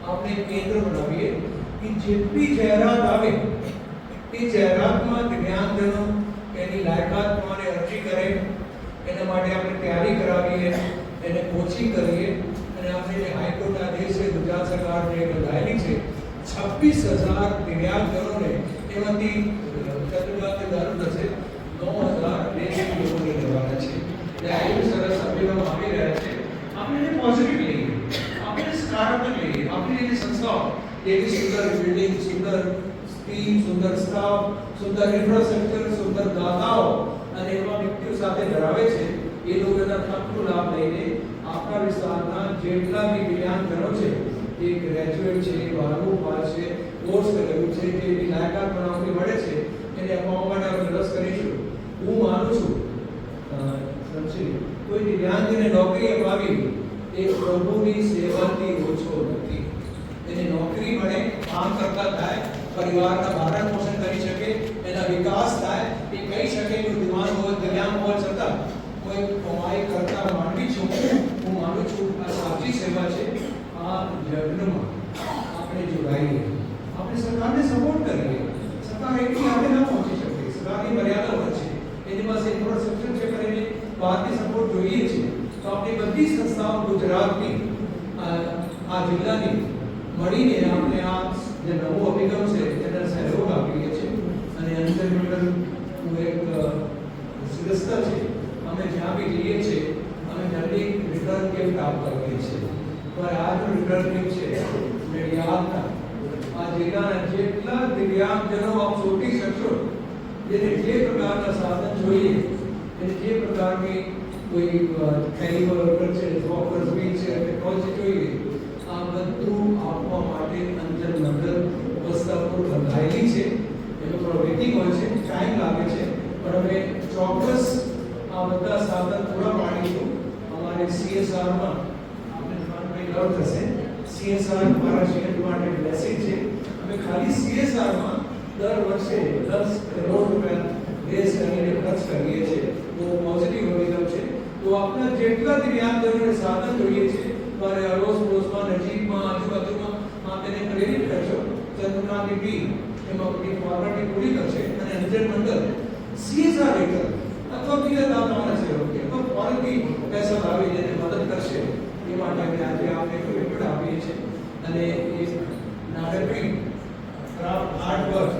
આપણે કેન્દ્ર બનાવીએ કે જેટલી જાહેરાત આવે એ જાહેરાતમાં દિવ્યાંગજનો એની લાયકાત પ્રમાણે અરજી કરે, એના માટે આપણે તૈયારી કરાવીએ, એને કોચિંગ કરીએ. અને આપણે જે હાઈકોર્ટ આદેશ છે ગુજરાત સરકાર જે બધાયેલી છે 26,000 દિવ્યાંગજનોને એમાંથી ચતુર્થાંશ દારૂ થશે 9,000 લોકોને લેવાના છે. એટલે આ એવું સરસ અભિગમ આવી રહ્યા છે. આપણે એને પોઝિટિવ લઈએ, આપણે સકારાત્મક લઈએ. આપણી જે સંસ્થાઓ એવી સુંદર બિલ્ડિંગ, સુંદર ટીમ, સુંદર સ્ટાફ, સુંદર ઇન્ફ્રાસ્ટ્રક્ચર, સુંદર દાતાઓ અને એવા વ્યક્તિઓ સાથે ધરાવે છે. એ લોકોના તકનો લાભ લઈને આપણા વિસ્તારના જેટલા બી દિવ્યાંગજનો છે, એ ગ્રેજ્યુએટ છે, 12મું પાસ છે, કોર્સ કરેલું છે, જે બી લાયકાત પર નોકરી મળે છે એને અપાવવા માટે આપણે રસ કરીશું. હું માનું છું કોઈ દિવ્યાંગને નોકરી અપાવી એ પ્રભુની સેવાથી ઓછો નથી. એને નોકરી મળે, કામ કરતા થાય, પરિવારના ભારણ પોષણ કરી શકે, એના વિકાસ થાય, એ કહી શકે કે દિવ્યાંગ હોવા છતાં કોઈ કમાઈ કરતા માનવી છું. હું માનું છું આ સાચી સેવા છે. આ યજ્ઞમાં આપણે જોડાઈએ, આપણે સરકારને સપોર્ટ કરીએ. સરકાર એકલી આપણે ન પહોંચી શકે, સરકારની મર્યાદા હોય છે, એની પાસે ઇન્ફ્રાસ્ટ્રક્ચર છે, પણ એને બહારથી સપોર્ટ જોઈએ છે. તો આપણી બધી સંસ્થાઓ ગુજરાતની, આ જિલ્લાની મળીને આપણે આ જે નવો અભિગમ છે એને સહયોગ આપીએ છીએ. અને અંજન મંડળનું એક સિદ્ધતા છે, અમે જ્યાં બી જઈએ છીએ અમે જલ્દી રિટર્ન ગિફ્ટ આપતા હોઈએ છીએ. પણ આજનું રિટર્નિંગ છે નડિયાદના આ જિલ્લાના જેટલા દિવ્યાંગજનો આપ શોધી શકશો, જેને જે પ્રકારના સાધન જોઈએ, એને જે પ્રકારની કોઈ કેલિબર વર્કર છે, વોકર્સ વ્હીલ છે, ટેકનોલોજી જોઈએ, આ બધું આપવા માટે અંજન મંડળ વસ્તાપુર બંધાયેલી છે. એનો થોડો વેટિંગ હોય છે, ટાઈમ લાગે છે, પણ અમે ચોક્કસ આ બધા સાધન પૂરા પાડીશું. અમારે CSRમાં આપણે કંઈ ગૌર થશે, CSR મારા શહેર માટે બ્લેસિંગ છે. અમે ખાલી CSRમાં દર વર્ષે 10 કરોડ રૂપિયા દેશ કરીને ખર્ચ કરીએ છીએ. તો પોઝિટિવ અભિગમ છે. તો આપણા જેટલા દિવ્યાંગજનોને સાધન જોઈએ છે, મારે અડોસ પડોશમાં, નજીકમાં, આજુબાજુમાં તેને પ્રેરિત કરશો. ચંદ્રકાંતિ ટીમ એમાં બધી ફોર્માલિટી પૂરી કરશે અને અંજન મંડળ CSR હેઠળ અથવા બીજા દાતાઓના સહયોગથી અથવા ફોરેનથી પૈસા લાવી જેને મદદ કરશે. એ માટે અમે આજે આપણે કમિટમેન્ટ આપીએ છીએ. અને એ નાટકની ક્રાફ્ટ આર્ટ વર્ક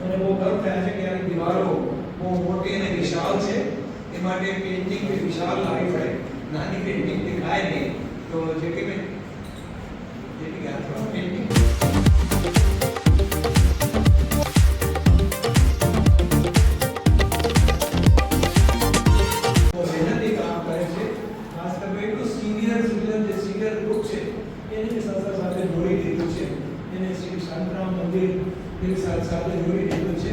અને બહુ ગર્વ થયા છે કે આની દિવાલો બહુ મોટી અને વિશાળ છે. એ માટે પેઇન્ટિંગ વિશાળ લાવી પડે, નાની પેઇન્ટિંગ દેખાય નહીં. તો જેટલી પેઇન્ટિંગ સાથે જોડી દીધું છે.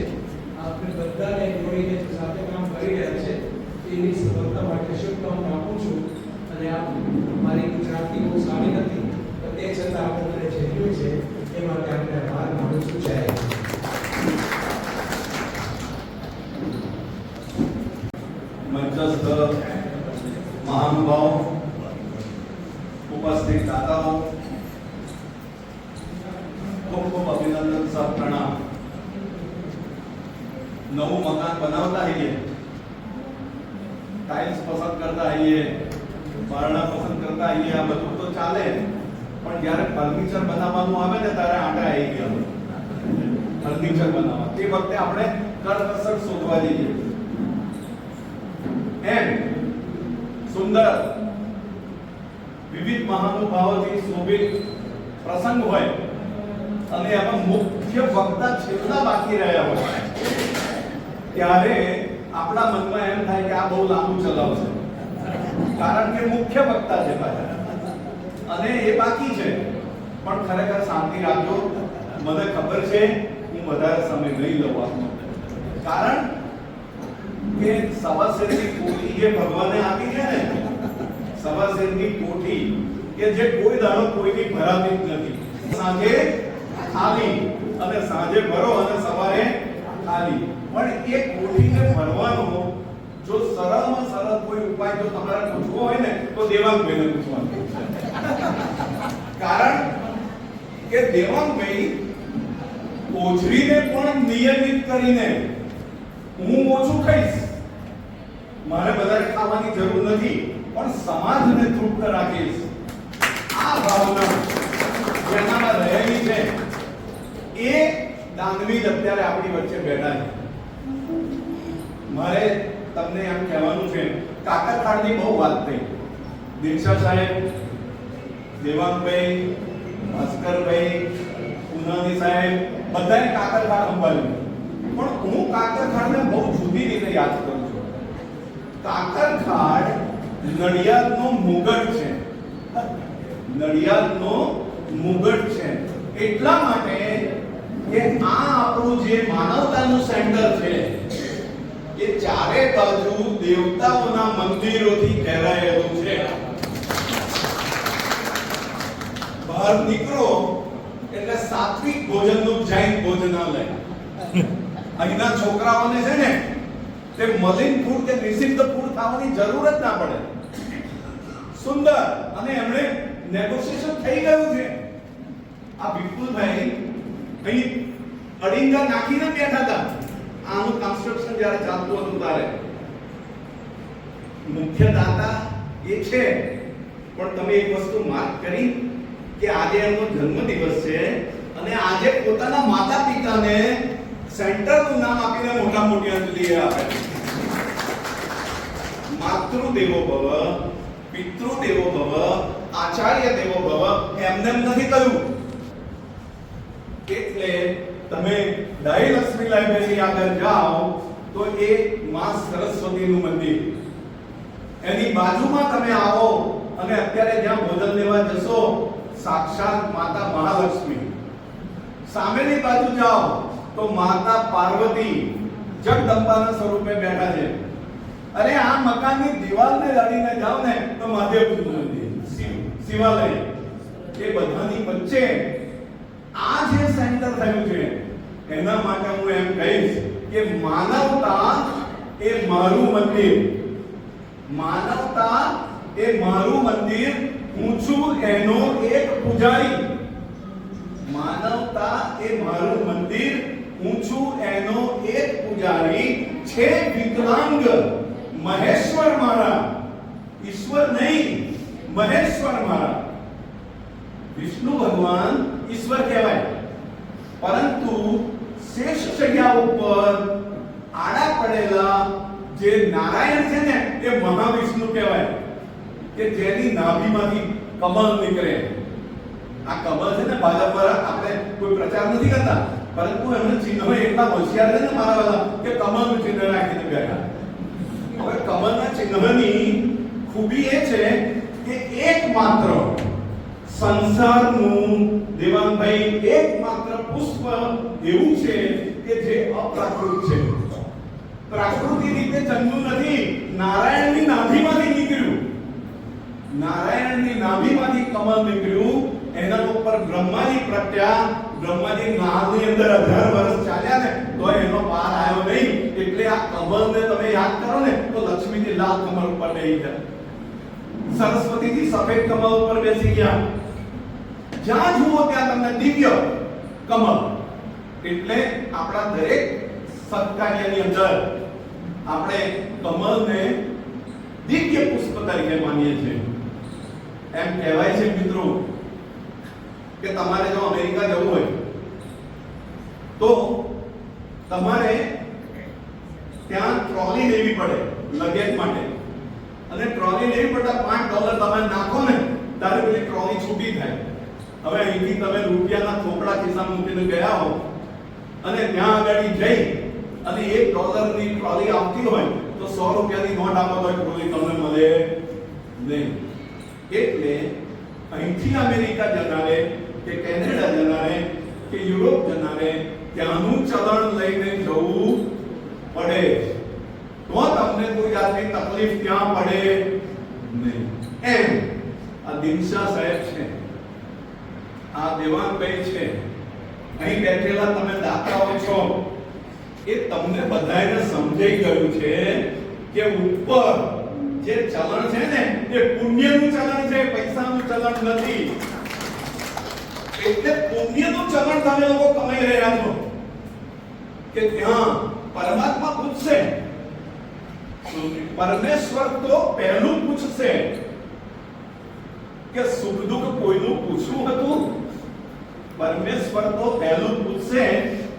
આપણે બધાને જોડીને સાથે કામ કરી રહ્યા છે. એની સફળતા માટે શુભકામના આપું છું. અને આ મારી ગુજરાતી બહુ સારી નથી, પણ તે છતાં આપણે ઝેલ્યું છે એ માટે આપણે આભાર માનું છું. જય મંચસ્થ મહાનુભાવ, ઉપસ્થિત દાતાઓ, ખૂબ ખૂબ અભિનંદન, સબ પ્રણામ. નવું મકાન બનાવતા હોઈએ, ટાઇલ્સ પસંદ કરતા હોઈએ, બારણા પસંદ કરતા હોઈએ, આ બધું તો ચાલે, પણ જ્યારે ફર્નિચર બનાવવાનું આવે ને ત્યારે આંટા આવી ગયા. ફર્નિચર બનાવવા તે વખતે આપણે કરકસર શોધવા જઈએ. એમ સુંદર વિવિધ મહાનુભાવોથી શોભિત પ્રસંગ હોય અને એમાં મુખ્ય વક્તા છેલ્લા બાકી રહ્યા હોય ત્યારે આપણા મનમાં એમ થાય કે આ બહુ લાંબુ ચલાવશે, કારણ કે મુખ્ય વક્તા છે પાછા અને એ બાકી છે. પણ ખરેખર શાંતિ રાખજો, મને ખબર છે હું વધારે સમય નહીં લઉં, કારણ કે સવાસેરની કોઠી જે ભગવાને આપી છે ને, સવાસેરની કોઠી કે જે કોઈ દાડો કોઈની ભરાતી જ નથી. સાંજે ખાલી અને સાંજે ભરો અને સવારે ખાલી. પણ એ કોઠીને ભરવાનો જો સરળમાં સરળ કોઈ ઉપાય જો તમારે પૂછવો હોય ને તો દેવાંગભાઈને પૂછવાનું. કારણ કે દેવાંગભાઈ ઓછરીને પણ નિયમિત કરીને હું ઓછું ખાઈશ, મારે વધારે ખાવાની જરૂર નથી, પણ સમાજને તૃપ્ત રાખીશ. આ ભાવના જેનામાં રહેલી છે એ દાનવીર અત્યારે આપણી વચ્ચે બેઠા છે. મારે તમને એમ કહેવાનું છે, કાકરખાડની બહુ વાત થઈ. દિનશા સાહેબ, દેવાંગભાઈ, ભાસ્કરભાઈ, પૂનાની સાહેબ બધાએ કાકરખાડ સંભાળ્યું, પણ હું કાકરખાડને બહુ જુદી રીતે યાદ કરું છું. કાકરખાડ નડિયાદનો મુગટ છે, નડિયાદનો મુગટ છે. એટલા માટે કે આ આપણું જે માનવતાનું સેન્ટર છે એ ચારે બાજુ દેવતાઓના મંદિરોથી ઘેરાયેલું છે. બહાર નીકળો એટલે સાત્વિક ભોજનનું જૈન ભોજનાલય. અહીંના છોકરાઓને છે ને તે મલિન ફૂડ કે નિષિદ્ધ ફૂડ ખાવાની જરૂર જ ના પડે. સુંદર અને એમણે નેગોશિએશન થઈ ગયું છે. આ વિપુલભાઈ અહીં અડિંગા નાખીને બેઠા હતા. આનું કન્સ્ટ્રક્શન જ્યારે ચાલતું હતું ત્યારે મુખ્ય દાતા એ છે, પણ તમે એક વસ્તુ માર્ક કરી કે આજે એમનો જન્મદિવસ છે અને આજે પોતાના માતા પિતાને સેન્ટરનું નામ આપીને મોટા મોટી અંજલિ આપે. માતૃદેવો ભવ, પિતૃદેવો ભવ. આજે આચાર્ય દેવો ભવ એમને એમ નથી કહ્યું. એટલે તમે દહી લક્ષ્મી લાઇબ્રેરી આગળ જાઓ તો એ માં સરસ્વતીનું મંદિર, એની બાજુમાં તમે આવો અને અત્યારે જ્યાં ભોજન લેવા જશો સાક્ષાત માતા મહાલક્ષ્મી, સામેની બાજુ જાઓ તો માતા પાર્વતી જગદંબાના સ્વરૂપે બેઠા છે. અરે આ મકાનની દિવાલને લડીને જાઓ ને તો મહાદેવનું મંદિર, શિવાલય, એ બધાની વચ્ચે આ જે સેન્ટર થયું છે એના માટે હું એમ કહીશ કે માનવતા એ મારું મંદિર, માનવતા એ મારું મંદિર, હું છું એનો એક પૂજારી. માનવતા એ મારું મંદિર, હું છું એનો એક પૂજારી. છે વિકલાંગ મહેશ્વર મારા, ઈશ્વર નહીં મહેશ્વર મારા. વિષ્ણુ ભગવાન ઈશ્વર કહેવાય, પરંતુ શેષ શૈયા ઉપર આડા પડેલા જે નારાયણ છે ને એ મહાવિષ્ણુ કહેવાય, કે જેની નાભીમાંથી કમળ નીકળે. આ કમળ છે ને ભાજપ આપણે કોઈ પ્રચાર નથી કરતા, પરંતુ એમનું ચિહ્નો એટલા હોશિયાર છે ને મારા વાળા કે કમળનું ચિહ્ન રાખીને બેઠા. હવે કમળના ચિહ્નની ખૂબી એ છે કે એકમાત્ર સંસારનું દેવાંગભાઈ એકમાત્ર પુષ્પ એવું છે કે જે અપ્રાકૃત છે, પ્રાકૃતિક રીતે જન્મ્યું નથી, નારાયણની નાભીમાંથી નીકળ્યું. નારાયણની નાભીમાંથી કમળ નીકળ્યું, એના ઉપર બ્રહ્માજી પ્રત્યા, બ્રહ્માજી નાભની અંદર 1000 વર્ષ ચાલ્યા ને તો એનો પાર આવ્યો નહીં. એટલે આ કમળને તમે યાદ કરો ને તો લક્ષ્મીજી લાલ કમળ ઉપર બેસી ગયા, સરસ્વતીજી સફેદ કમળ ઉપર બેસી ગયા. જ્યાં જુઓ ત્યાં તમને દિવ્ય કમળ. એટલે આપણા દરેક સત્કાર્યની અંદર આપણે કમળને દિવ્ય પુષ્પ તરીકે માનીએ છીએ. એમ કહેવાય છે મિત્રો કે તમારે જો અમેરિકા જવું હોય તો તમારે ત્યાં ટ્રોલી લેવી પડે લગેજ માટે, અને ટ્રોલી લેવી પડતા $5 તમે નાખો ને ત્યારે પેલી ટ્રોલી છૂટી થાય. હવે અહીંથી તમે રૂપિયાના થોપડા ખિસ્સામાં મૂકીને ગયા હો અને ત્યાં આગળ જઈ અને $1 ની ટ્રોલી આવતી હોય તો 100 રૂપિયાની નોટ આપો તો ટ્રોલી તમને મળે નહીં. એટલે અહીંથી અમેરિકા જનારે કે કેનેડા જનારે કે યુરોપ જનારે ત્યાંનું ચલણ લઈને જવું પડે, તો તમને કોઈ જાતની તકલીફ ત્યાં પડે નહીં. એમ આ દિનશા સાહેબ છે, આ દેવાંગભાઈ છે, અહીં બેઠેલા તમે દાતાઓ છો, એ તમને બધાને સમજાઈ ગયું છે કે ઉપર જે ચલણ છે ને એ પુણ્યનું ચલણ છે, પૈસાનું ચલણ નથી. એટલે પુણ્યનું ચલણ તમે લોકો કમાઈ રહ્યા છો કે ત્યાં પરમાત્મા પૂછશે, પરમેશ્વર તો પહેલું પૂછશે કે સુખ દુઃખ કોઈનું પૂછવું હતું. પરમેશ્વર તો પહેલું પૂછશે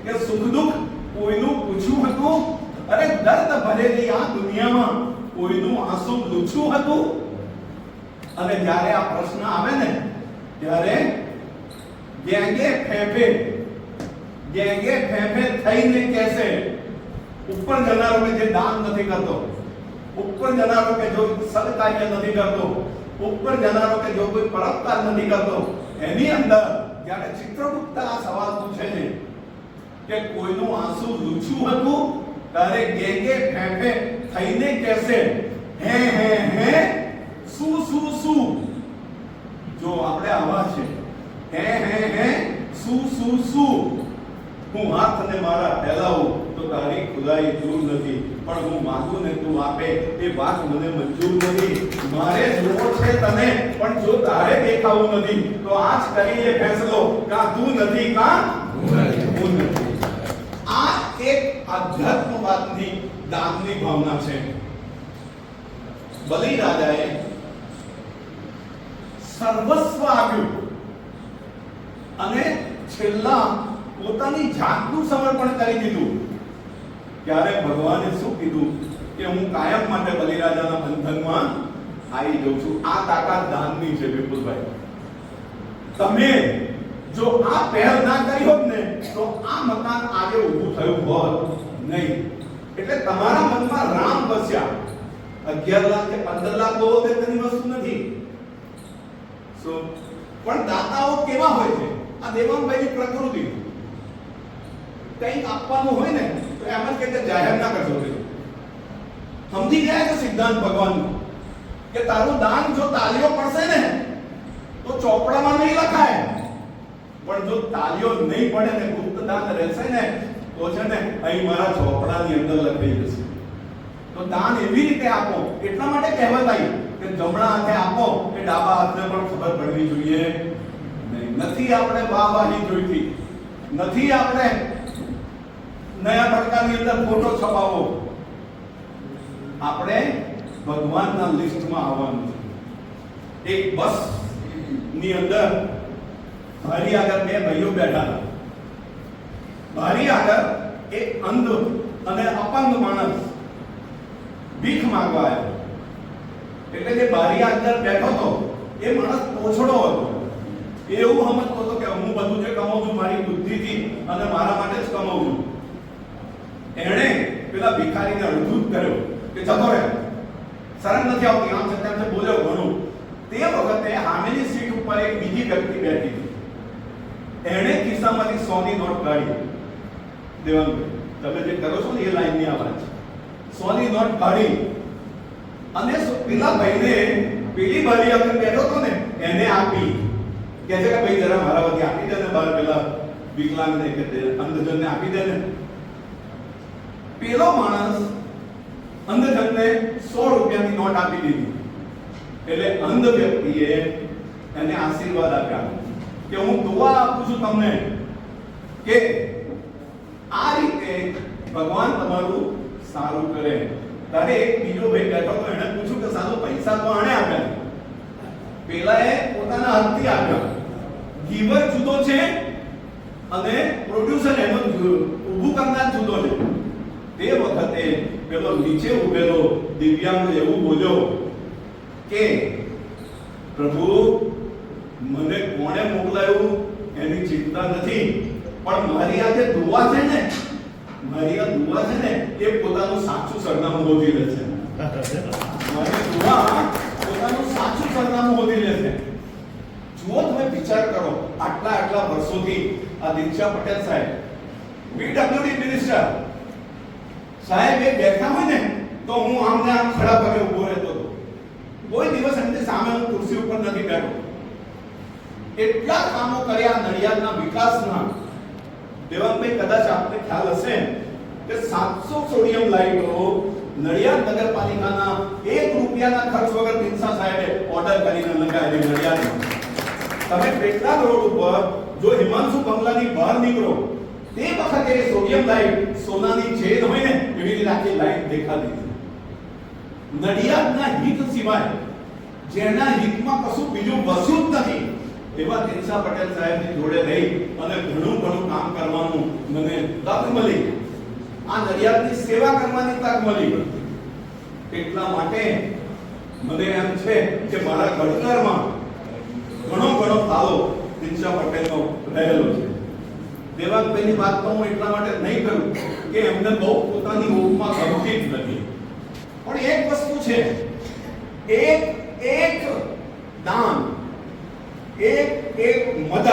કે સુખ દુઃખ કોઈનું પૂછવું હતું. અરે દર્દ ભરેલી આ દુનિયામાં કોઈનું આંસુ લૂછવું હતું. અને જ્યારે આ પ્રશ્ન આવે ને ત્યારે ગેંગે ફેફે થઈને કહેશે, ઉપર જનારો કે જે દાન નથી કરતો, ઉપર જનારો કે જો સદકાર્ય નથી કરતો, ઉપર જનારો કે જો કોઈ પરોપકાર નથી કરતો, એની અંદર જ્યારે ચિત્રગુપ્ત આ સવાલ પૂછે છે કે કોઈનું આંસુ લૂછવું હતું, ત્યારે ગેંગે ફેફે થઈને કહેશે હે શું. જો આપણે આવા છે હે શું. હું હાથને મારા ફેલાવું તો તારી ખુદાઈ દૂર નથી, પણ હું માંગુ ને તું આપે એ વાત મને મંજૂર નથી. મારે જોવો છે તને, પણ જો તારે દેખાવું નથી તો આજ કરી લે ફેસલો, કા તું નથી કા હું નથી. આ એક આધ્યાત્મવાદની દાનની ભાવના છે. બલિરાજાએ સર્વસ્વ આપ્યું અને છેલ્લા પોતાની જાતનું સમર્પણ કરી દીધું. ત્યારે ભગવાને શું કીધું કે હું કાયમ માટે બલિરાજાના બંધનમાં આવી જઉં છું. આ તાકાત દાનની છે વિપુલભાઈ. તમે જો આ પહેલ ના કરી હોત ને તો આ મકાન આજે ઊભું થયું હોત નહીં. એટલે તમારા મનમાં રામ વસ્યા. 11 લાખ કે 15 લાખ બહુ તેની વસ્તુ નથી. પણ દાતાઓ કેવા હોય છે? આ દેવાંગભાઈની પ્રકૃતિ. કંઈક આપવાનું હોય ને તો એમ જ કે જાહેર ના કરશો. સમજી ગયા છે સિદ્ધાંત ભગવાનનો કે તારું દાન જો તાલીઓ પડશે ને તો ચોપડામાં નહીં લખાય, પણ જો તાલીઓ નહીં પડે ને ગુપ્ત દાન રહેશે ને તો છે ને અહીં મારા ચોપડાની અંદર લખાઈ જશે. તો દાન એવી રીતે આપો. એટલા માટે કહેવત આવી કે જમણા હાથે આપો એ ડાબા હાથને પણ ખબર પડવી જોઈએ નહીં. નથી આપણે વાહવાહી જોઈતી, નથી આપણે નયા તડકાની અંદર ફોટો છપાવો. આપણે ભગવાનના લિસ્ટમાં આવવાનું છે. એક બસ ની અંદર બારી આગળ બે ભાઈઓ બેઠા હતા. બારી આગળ એક અંધ અને અપંગ માણસ ભીખ માંગવા આવ્યો. એટલે જે બારી આગળ બેઠો હતો એ માણસ પોછડો હતો. એવું સમજતો હતો કે હું બધું જે કમાઉં છું મારી બુદ્ધિથી અને મારા માટે જ કમાઉં છું. એણે પેલા ભિખારીને અડધું જ કર્યો કે જતો રહે, શરમ નથી આવતી, આમ છતાં બોલ્યો ઘણું. તે વખતે સામેની સીટ ઉપર એક બીજી વ્યક્તિ બેઠી હતી. એણે ખિસ્સામાંથી 100 ની નોટ કાઢી. દેવાંગભાઈ તમે જે કરો છો ને એ લાઈનની આ વાત છે. 100 ની નોટ કાઢી અને પેલા ભાઈને પેલી બારી આગળ બેઠો હતો ને એને આપી. કહે છે કે ભાઈ જરા મારા વતી આપી દે ને, બાર પેલા વિકલાંગને કે અંધજનને આપી દે ને. પેલો માણસ અંધજનને 100 રૂપિયાની નોટ આપી દીધી. એટલે અંધ વ્યક્તિએ એને આશીર્વાદ આપ્યા કે હું દુઆ આપું છું તમને કે આ રીતે ભગવાન તમારું સારું કરે. ત્યારે એક બીજો ભાઈ બેઠો તો એને પૂછ્યું કે સાલો પૈસા તો આણે આપ્યા, પેલાએ પોતાના હાથથી આપ્યા. ગીવર જુદો છે અને પ્રોડ્યુસર એનો ઊભું કરનાર જુદો છે. તે વખતે પેલો નીચે ઉભેલો દિવ્યાંગ એવું બોલ્યો કે પ્રભુ મને કોણે મોકલાયું એની ચિંતા નથી, પણ મારી આ જે દુઆ છે ને, મારી આ દુઆ છે ને એ પોતાનું સાચું સરનામું ગોતી લે છે. મારી દુઆ પોતાનું સાચું સરનામું ગોતી લે છે. જુઓ તમે વિચાર કરો, આટલા વર્ષોથી આ દીક્ષા પટેલ સાહેબ પીડબ્લ્યુડી મિનિસ્ટર સાહેબ એ બેઠા હોય ને તો હું આમને આમ ખડા પગે ઊભો રહેતો હતો. કોઈ દિવસ એમની સામે હું ખુરશી ઉપર નથી બેઠો. એટલા કામો કર્યા નડિયાદના વિકાસના. દેવાંગભાઈ કદાચ આપને ખ્યાલ હશે કે 700 સોડિયમ લાઇટો નડિયાદ નગરપાલિકાના 1 રૂપિયાના ખર્ચ વગર પિન્સા સાહેબે ઓર્ડર કરીને લગાવેલી નડિયાદમાં. તમે પેટલાદ રોડ ઉપર જો હિમાંશુ બંગલાની બહાર નીકળો તે વખતે સોડિયમ લાઇટ સોનાની છેદ હોય ને એવી રીતે આખી લાઇટ દેખાતી હતી. નડિયાદના હિત સિવાય જેના હિતમાં કશું બીજું વસ્યું જ નથી એવા દિનસા પટેલ સાહેબની જોડે રહી અને ઘણું કામ કરવાનું મને તક મળી. આ નડિયાદની સેવા કરવાની તક મળી. એટલા માટે મને એમ છે કે મારા ઘડતરમાં ઘણો ફાળો દિનસા પટેલનો રહેલો છે. દેવાંગભાઈની વાત તો હું એટલા માટે નહીં કરું કે એમને બહુ પોતાની ઓળખમાં ગમતી જ નથી. પણ એક વસ્તુ છે, એક દાન, એક મદદ,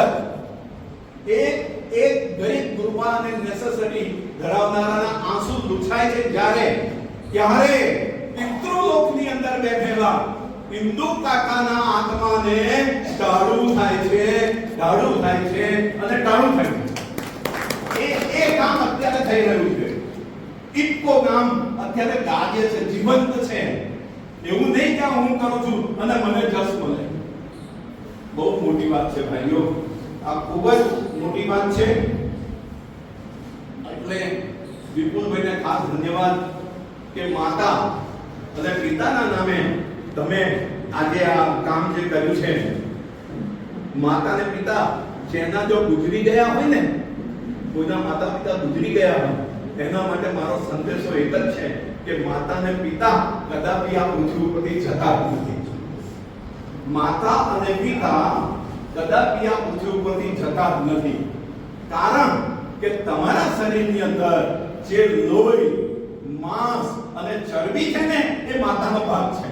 એક ગરીબ ગુરબા અને નેસેસરી ધરાવનારાના આંસુ લૂછાય છે ત્યારે પિતૃલોકની અંદર બેઠેલા હિન્દુ કાકાના આત્માને ટાળું થાય છે અને ટાળું થાય છે. એ કામ અત્યારે થઈ રહ્યું છે. ઇફકો કામ અત્યારે ગાજે છે, જીવંત છે. એવું નહીં કે હું કરું છું અને મને જસ મળે. બહુ મોટી વાત છે ભાઈઓ, આ ખૂબ જ મોટી વાત છે. એટલે વિપુલભાઈને ખાસ ધન્યવાદ કે માતા અને પિતાના નામે તમે આજે આ કામ જે કર્યું છે. માતા અને પિતા જેના જો ગુજરી ગયા હોય ને, કોઈના માતા પિતા ગુજરી ગયા હોય, એના માટે મારો સંદેશો એક જ છે કે માતા અને પિતા કદાપી આ પૃથ્વી ઉપરથી જતા નથી. માતા અને પિતા કદાપી આ પૃથ્વી ઉપરથી જતા જ નથી. કારણ કે તમારા શરીરની અંદર જે લોહી, માંસ અને ચરબી છે ને એ માતાનો ભાગ છે.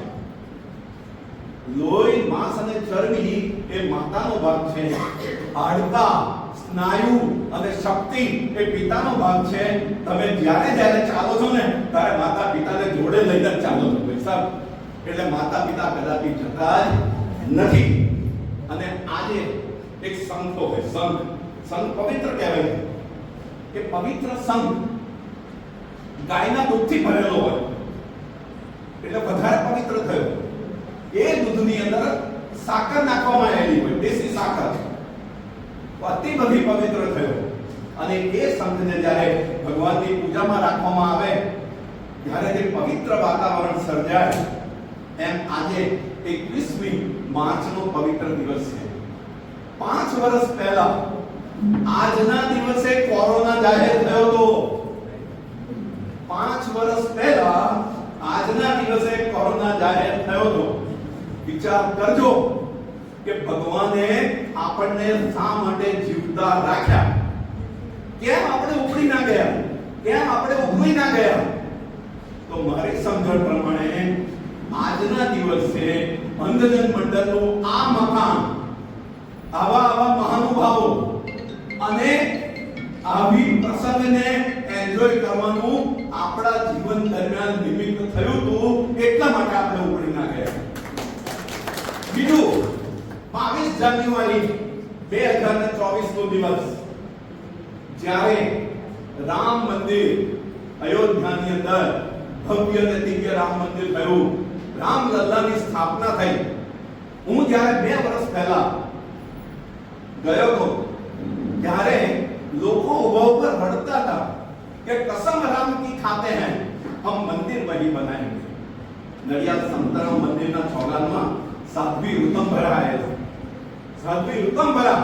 લોહી, માંસ અને ચરબી એ માતાનો ભાગ છે. હાડકા, સ્નાયુ અને શક્તિ એ પિતાનો ભાગ છે. તમે જ્યારે ચાલો છો ને ત્યારે માતા પિતાને જોડે લઈને જ ચાલો છો ભાઈ સાહેબ. એટલે માતા પિતા કદાપી જતા જ નથી. અને આજે એક સંઘ હોય, સંઘ પવિત્ર કહેવાય છે. એ પવિત્ર સંઘ ગાયના દૂધથી ભરેલો હોય એટલે વધારે પવિત્ર થયો. એ દૂધની અંદર સાકર નાખવામાં આવેલી હોય, દેશી સાકર, અતિ બધી પવિત્ર થયો. અને એ સંઘને જ્યારે ભગવાનની પૂજામાં રાખવામાં આવે ત્યારે જે પવિત્ર વાતાવરણ સર્જાય. એમ આજે 21મી માર્ચનો પવિત્ર દિવસ છે. 5 વર્ષ પહેલા આજના દિવસે કોરોના જાહેર થયો હતો. 5 વર્ષ પહેલા આજના દિવસે કોરોના જાહેર થયો હતો. વિચાર કરજો કે ભગવાને આપણને શા માટે જીવતા રાખ્યા. કેમ આપણે ઉપડી ના ગયા? કેમ આપણે ઉગમી ના ગયા? તો મારી સમજણ પ્રમાણે આજના દિવસે અંધજન મંડળનું આ મકાન આવા મહાનુભાવો અને આવી પ્રસંગને એન્જોય કરવાનું આપણા જીવન દરમિયાન નિમિત્ત થયું હતું. એટલા માટે આપણે ઉપડી ના ગયા. બીજું, 22 જાન્યુઆરી 2024 નો દિવસ જ્યારે રામ મંદિર અયોધ્યાની અંદર ભવ્ય અને દિવ્ય રામ મંદિર થયું, રામલલ્લાની સ્થાપના થઈ. હું જ્યારે 2 વર્ષ પહેલા ગયો હતો ત્યારે લોકો ઉભા રડતા હતા કે कसम राम की खाते हैं हम मंदिर वही बनाएंगे. નડિયાદ સંતરામ મંદિરના ચોગાનમાં સાધ્વી ઋતંભરા આવેલા. સાધ્વી ઋતંભરા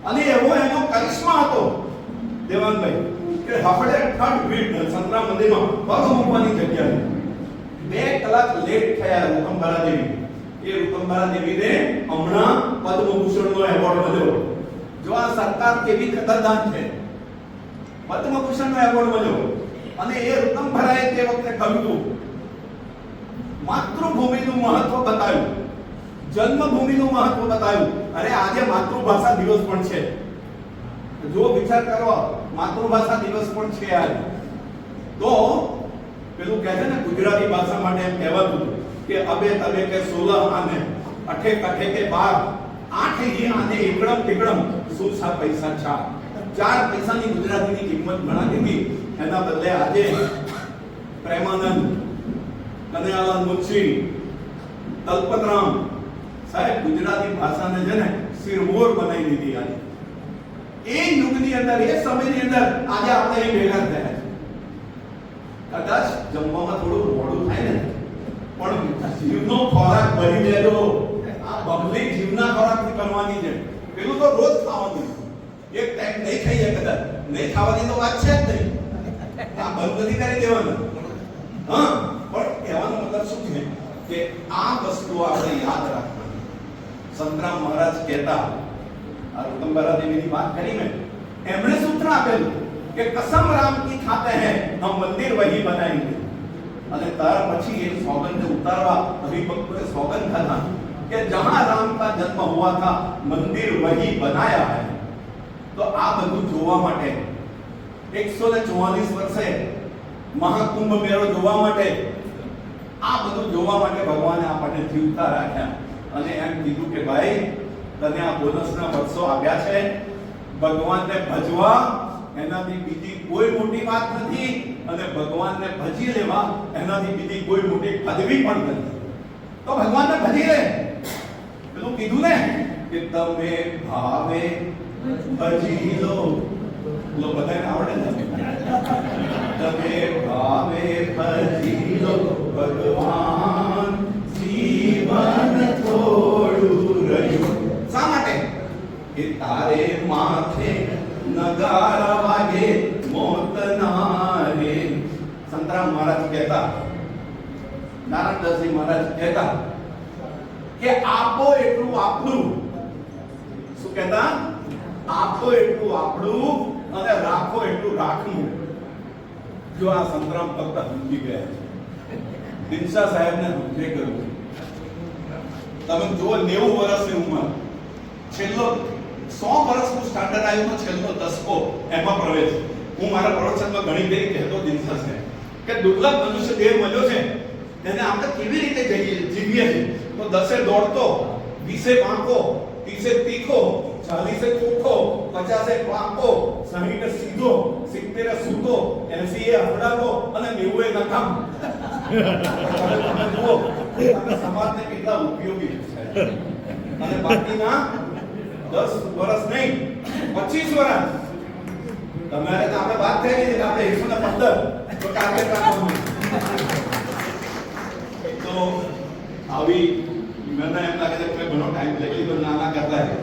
અને એવો એનો કરિશ્મા હતો દેવાનભાઈ કે આપણે ઠંડ ભીડ સંતરામ મંદિરમાં પગ મૂકવાની જગ્યા 2 કલાક લેટ થયા ઋતંભરા દેવી. એ ઋતંભરા દેવીને હમણાં પદ્મભૂષણનો એવોર્ડ મળ્યો. જો આ સરકાર કેવી ખતરનાક છે. પદ્મભૂષણનો એવોર્ડ મળ્યો. અને એ ઋતંભરાએ તે વખતે કહ્યું હતું, માતૃભૂમિનું મહત્વ બતાવ્યું, જન્મભૂમિનું મહત્વ બતાવ્યું. અરે આજે માતૃભાષા દિવસ પણ છે. જો વિચાર કરો, માતૃભાષા દિવસ પણ છે આજે. તો પેલું કહે છે ને ગુજરાતી ભાષા માટે એમ કહેવાતું કે અબે તબે કે 16 આને, અઠે કઠે કે 12, 8 ही आने એકડમ ટીકડમ, સુસા પૈસા 4 પૈસાની ગુજરાતીની કિંમત ગણાતી હતી. એના બદલે આજે પ્રેમાનંદ, કનૈયાલાલ મુનશી, તલપતરામ સાહેબ ગુજરાતી ભાષાને છે ને સિરમોર બનાવી દીધી. આજે એ યુગની અંદર, એ સમયની અંદર આજે આપણે અહીં ભેગા થયા છે. કદાચ જમવામાં થોડું મોડું થાય ને પણ જીવનો ખોરાક ભરી લેજો. આ બબલી જીવના ખોરાકથી કરવાની છે. પેલું તો રોજ ખાવાનું. એક ટાઈમ નહીં ખાઈએ, કદાચ નહીં ખાવાની તો વાત છે જ નહીં. આ બંધ નથી કરી દેવાનું. હા, પણ કહેવાનો મતલબ શું છે કે આ વસ્તુ આપણે યાદ રાખવાની. સંતરામ મહારાજ કહેતા, આ ઋતંભરા દેવીની વાત કરી મેં, એમણે સૂત્ર આપેલું કે कसम राम की खाते हैं हम मंदिर वही बनाएंगे. અને ત્યાર પછી એ સોગંદ ઉતારવા હરિભક્તોએ સોગંદ ખાધા કે જહાં રામ કા જન્મ હુआ था मंदिर वही बनाया है. તો આ બધું જોવા માટે 144 વર્ષે મહાકુંભ મેળો જોવા માટે, આ બધું જોવા માટે ભગવાને આપણને જીવતા રાખ્યા. અને એમ કીધું કે ભાઈ તને આ બોનસના વર્ષો આપ્યા છે, ભગવાનને ભજવા એનાથી બીજી કોઈ મોટી વાત નથી. અને ભગવાનને ભજી લેવા એનાથી બીજી કોઈ મોટી પદવી પણ નથી. તો ભગવાનને ભજી લે. પેલું કીધું ને કે તમે ભાવે ભજી લો. લો બધાને આવડે ને? તમે ભાવે ભજી લો ભગવાન, જીવન થોડું રહ્યું. શા માટે? કે તારે માથે નગારા વાગે મોત ના રે. સંતરામ મહારાજ કહેતા, નારાયણદાસજી મહારાજ કહેતા કે આપો એટલું આપણું. શું કહેતા? આપો એટલું આપણું અને રાખો એટલું રાખવું. જો આ સંતરામ ફક્ત સમજી ગયા છે. દિનશા સાહેબને સમજે કર્યું. તમે જુઓ 90 વર્ષની ઉંમર, છેલ્લો 100 વર્ષનું સ્ટાન્ડર્ડ આવ્યું, છેલ્લો દસકો એમાં પ્રવેશ. હું મારા પ્રવચનમાં ઘણી ફેરી કહેતો દિનશા સાહેબ કે દુર્લભ મનુષ્ય દેહ મળ્યો છે, એને આપણે કેવી રીતે જીવીએ છીએ. તો 10 દોડતો, 20 વાંકો, 30 તીખો, 40 ચોખ્ખો, 50 પાકો, 60 સીધો, 70 સૂતો, 80 હફડાવો અને 90 નકામ. તમે જુઓ તમે સમાજને કેટલા ઉપયોગી છે. અને બાકીના 10 વર્ષ નહીં, 25 વર્ષ તમારે તો આપણે વાત થઈ ગઈ કે આપણે 115 તો ટાર્ગેટ રાખવાનું. તો આવી મને એમ લાગે છે કે ઘણો ટાઈમ લઈ લીધો. નાના કરતા है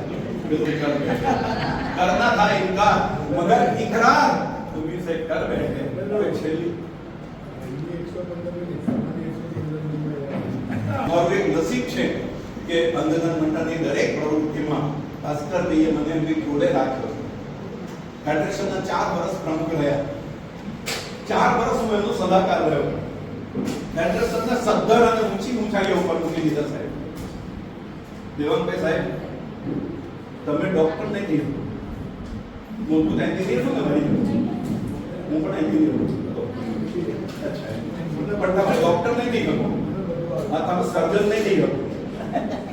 करना था इनकार मगर इकरार तुम्ही से कर बैठे. હવે છેલ્લી મારું એક નસીબ છે કે અંધજન મંડળની દરેક પ્રવૃત્તિમાં ભાસ્કરભાઈએ મને એમની જોડે રાખ્યો. ફેડરેશનના 4 વર્ષ પ્રમુખ રહ્યા. 4 વર્ષ હું એનો સલાહકાર રહ્યો. ફેડરેશનને સદ્ધર અને ઊંચી ઊંચાઈઓ ઉપર મૂકી દીધા સાહેબ. દેવનભાઈ સાહેબ, તમે ડોક્ટર નહીં થયો, મૂળભૂત એન્જિનિયર છો ને ભાઈ? હું પણ એન્જિનિયર છું. અચ્છા, પણ તમે ડોક્ટર નહીં થઈ શકો, તમે સર્જન નહીં થઈ શકો,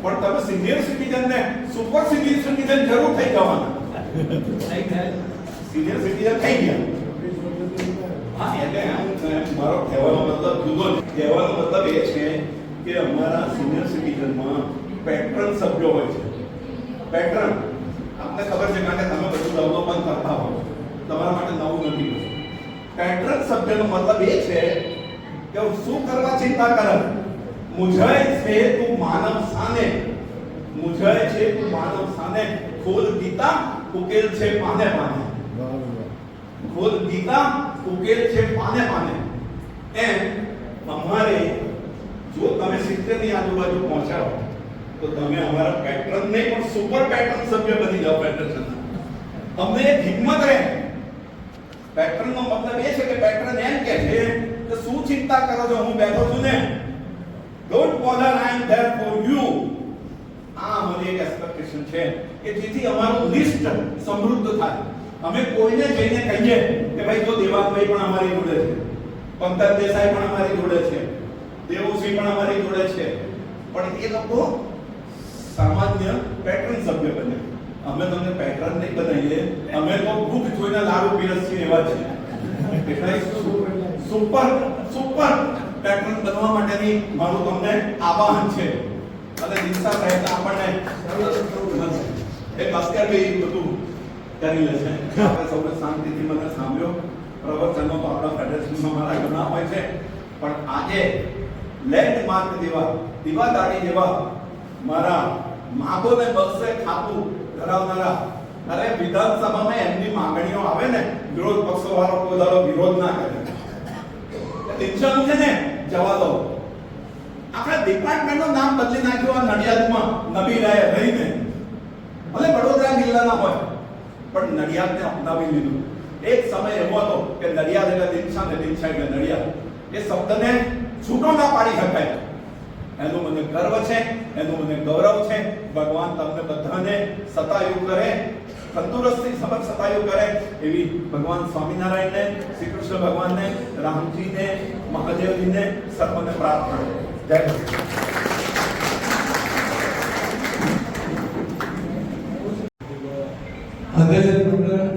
પણ તમે સિનિયર સિટીઝન ને સુપર સિનિયર સિટીઝન જરૂર થઈ જવાના. સિનિયર સિટીઝન થઈ ગયા. હા, એટલે મારો કહેવાનો મતલબ જુદો છે. કહેવાનો મતલબ એ છે કે અમારા સિનિયર સિટીઝનમાં પેટ્રન સભ્યો હોય છે. પેટ્રન આપને ખબર છે કારણ કે તમે બધું ડેવલપમેન્ટ કરતા હો, તમારા માટે નવું નથી. પેટ્રન સભ્યનો મતલબ એ છે કે શું કરવા ચિંતા કરે? મુझे से तू मानव साने, मुझे છે તું માનવ સાને, ખોલ ગીતા ઉકેલ છે પાને પાને. ખોલ ગીતા ઉકેલ છે પાને પાને. એમ અમારે જો તમે 70 ની આજુબાજુ પહોંચ્યા તો તમે અમારા પેટ્રન નહીં પણ સુપર પેટ્રન સભ્ય બની જાઓ ફેડરેશનના. અમને એક હિંમત રહે. પેટ્રનનો મતલબ એ છે કે પેટ્રન એમ કહે છે કે શું ચિંતા કરો છો, હું બેઠો છું ને, don't bother, I am there for you. આ અમારી એક એક્સપેક્ટેશન છે કે જેથી અમારું લિસ્ટ સમૃદ્ધ થાય. અમે કોઈને જઈને કહીએ કે ભાઈ જો દેવાભાઈ પણ અમારી જોડે છે, પંકજ દેસાઈ પણ અમારી જોડે છે, દેવુસિંહ પણ અમારી જોડે છે, પણ એ લોકો સામાન્ય પેટ્રન સભ્ય બને. અમે તમને પેટ્રન નહીં બનાવીએ, અમે તો ભૂખ જોઈને લાડુ પીરસીએ એવા છે. એટલે સુપર પેટ્રન બનવા માટેની મારું તમને આહ્વાન છે. અને દિનશા સાહેબ આપણને એક ભાસ્કરભાઈ બધું કરી લે છે. આપણે સૌને શાંતિથી મને સાંભળ્યો. પ્રવચનો તો આપણા ફેડરેશનમાં મારા ઘણા હોય છે, પણ આજે લેન્ડમાર્ક દીવાદાડી જેવા મારા માગોને બક્ષે ખાતું ધરાવનારા, અરે વિધાનસભામાં એમની માંગણીઓ આવે ને, વિરોધ પક્ષો વાળો કોઈ દાડો વિરોધ ના કરે. ટેન્શન છે ને, જવા દો. આપણે ડિપાર્ટમેન્ટનું નામ બદલી નાખ્યું આ નડિયાદમાં નબીરાએ રહીને. ભલે વડોદરા જિલ્લાના હોય પણ નડિયાદને અપનાવી લીધું. એક સમય એવો હતો કે નડિયાદ એટલે દિનશા ને દિનશા એટલે નડિયાદ. એ શબ્દને છૂટો ના પાડી શકાય. એનું મને ગર્વ છે, એનું મને ગૌરવ છે. ભગવાન તમને બધાને સતાયુ કરે, તંદુરસ્તી સબક સતાયુ કરે એવી ભગવાન સ્વામિનારાયણને, શ્રી કૃષ્ણ ભગવાનને, રામજીને, મહાદેવજીને સર્વને પ્રાર્થના. જય અંધજન મંડળ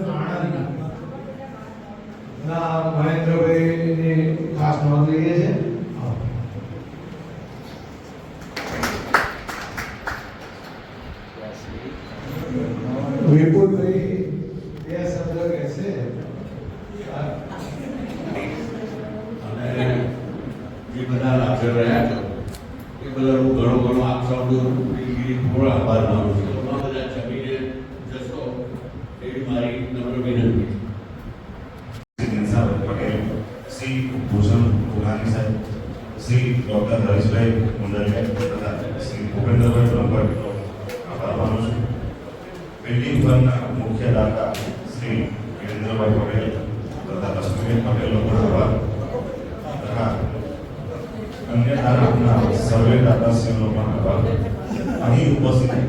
ના મહેન્દ્રભાઈની ખાસ નોંધ લઈએ છે. વિપુલભાઈ બે શબ્દ કહેશે. અને જે બધા હાજર રહ્યા છો એ બધા હું ઘણો આપ સૌનો પૂરો આભાર માનું છું. બધા જમીને જશો એવી મારી નમ્ર વિનંતી. શ્રી દિનશાભાઈ પટેલ, શ્રી ભૂષણ પુરાણી સાહેબ, શ્રી ડોક્ટર હરીશભાઈ મુંડલિયા તથા શ્રી ભૂપેન્દ્રભાઈ બિલ્ડિંગ પરના મુખ્ય દાતા શ્રી વિરેન્દ્રભાઈ પટેલ તથા લક્ષ્મીબેન પટેલનો પણ આભાર તથા અન્ય દાતાના સર્વે દાતાશ્રીઓનો પણ આભાર. અહીં ઉપસ્થિત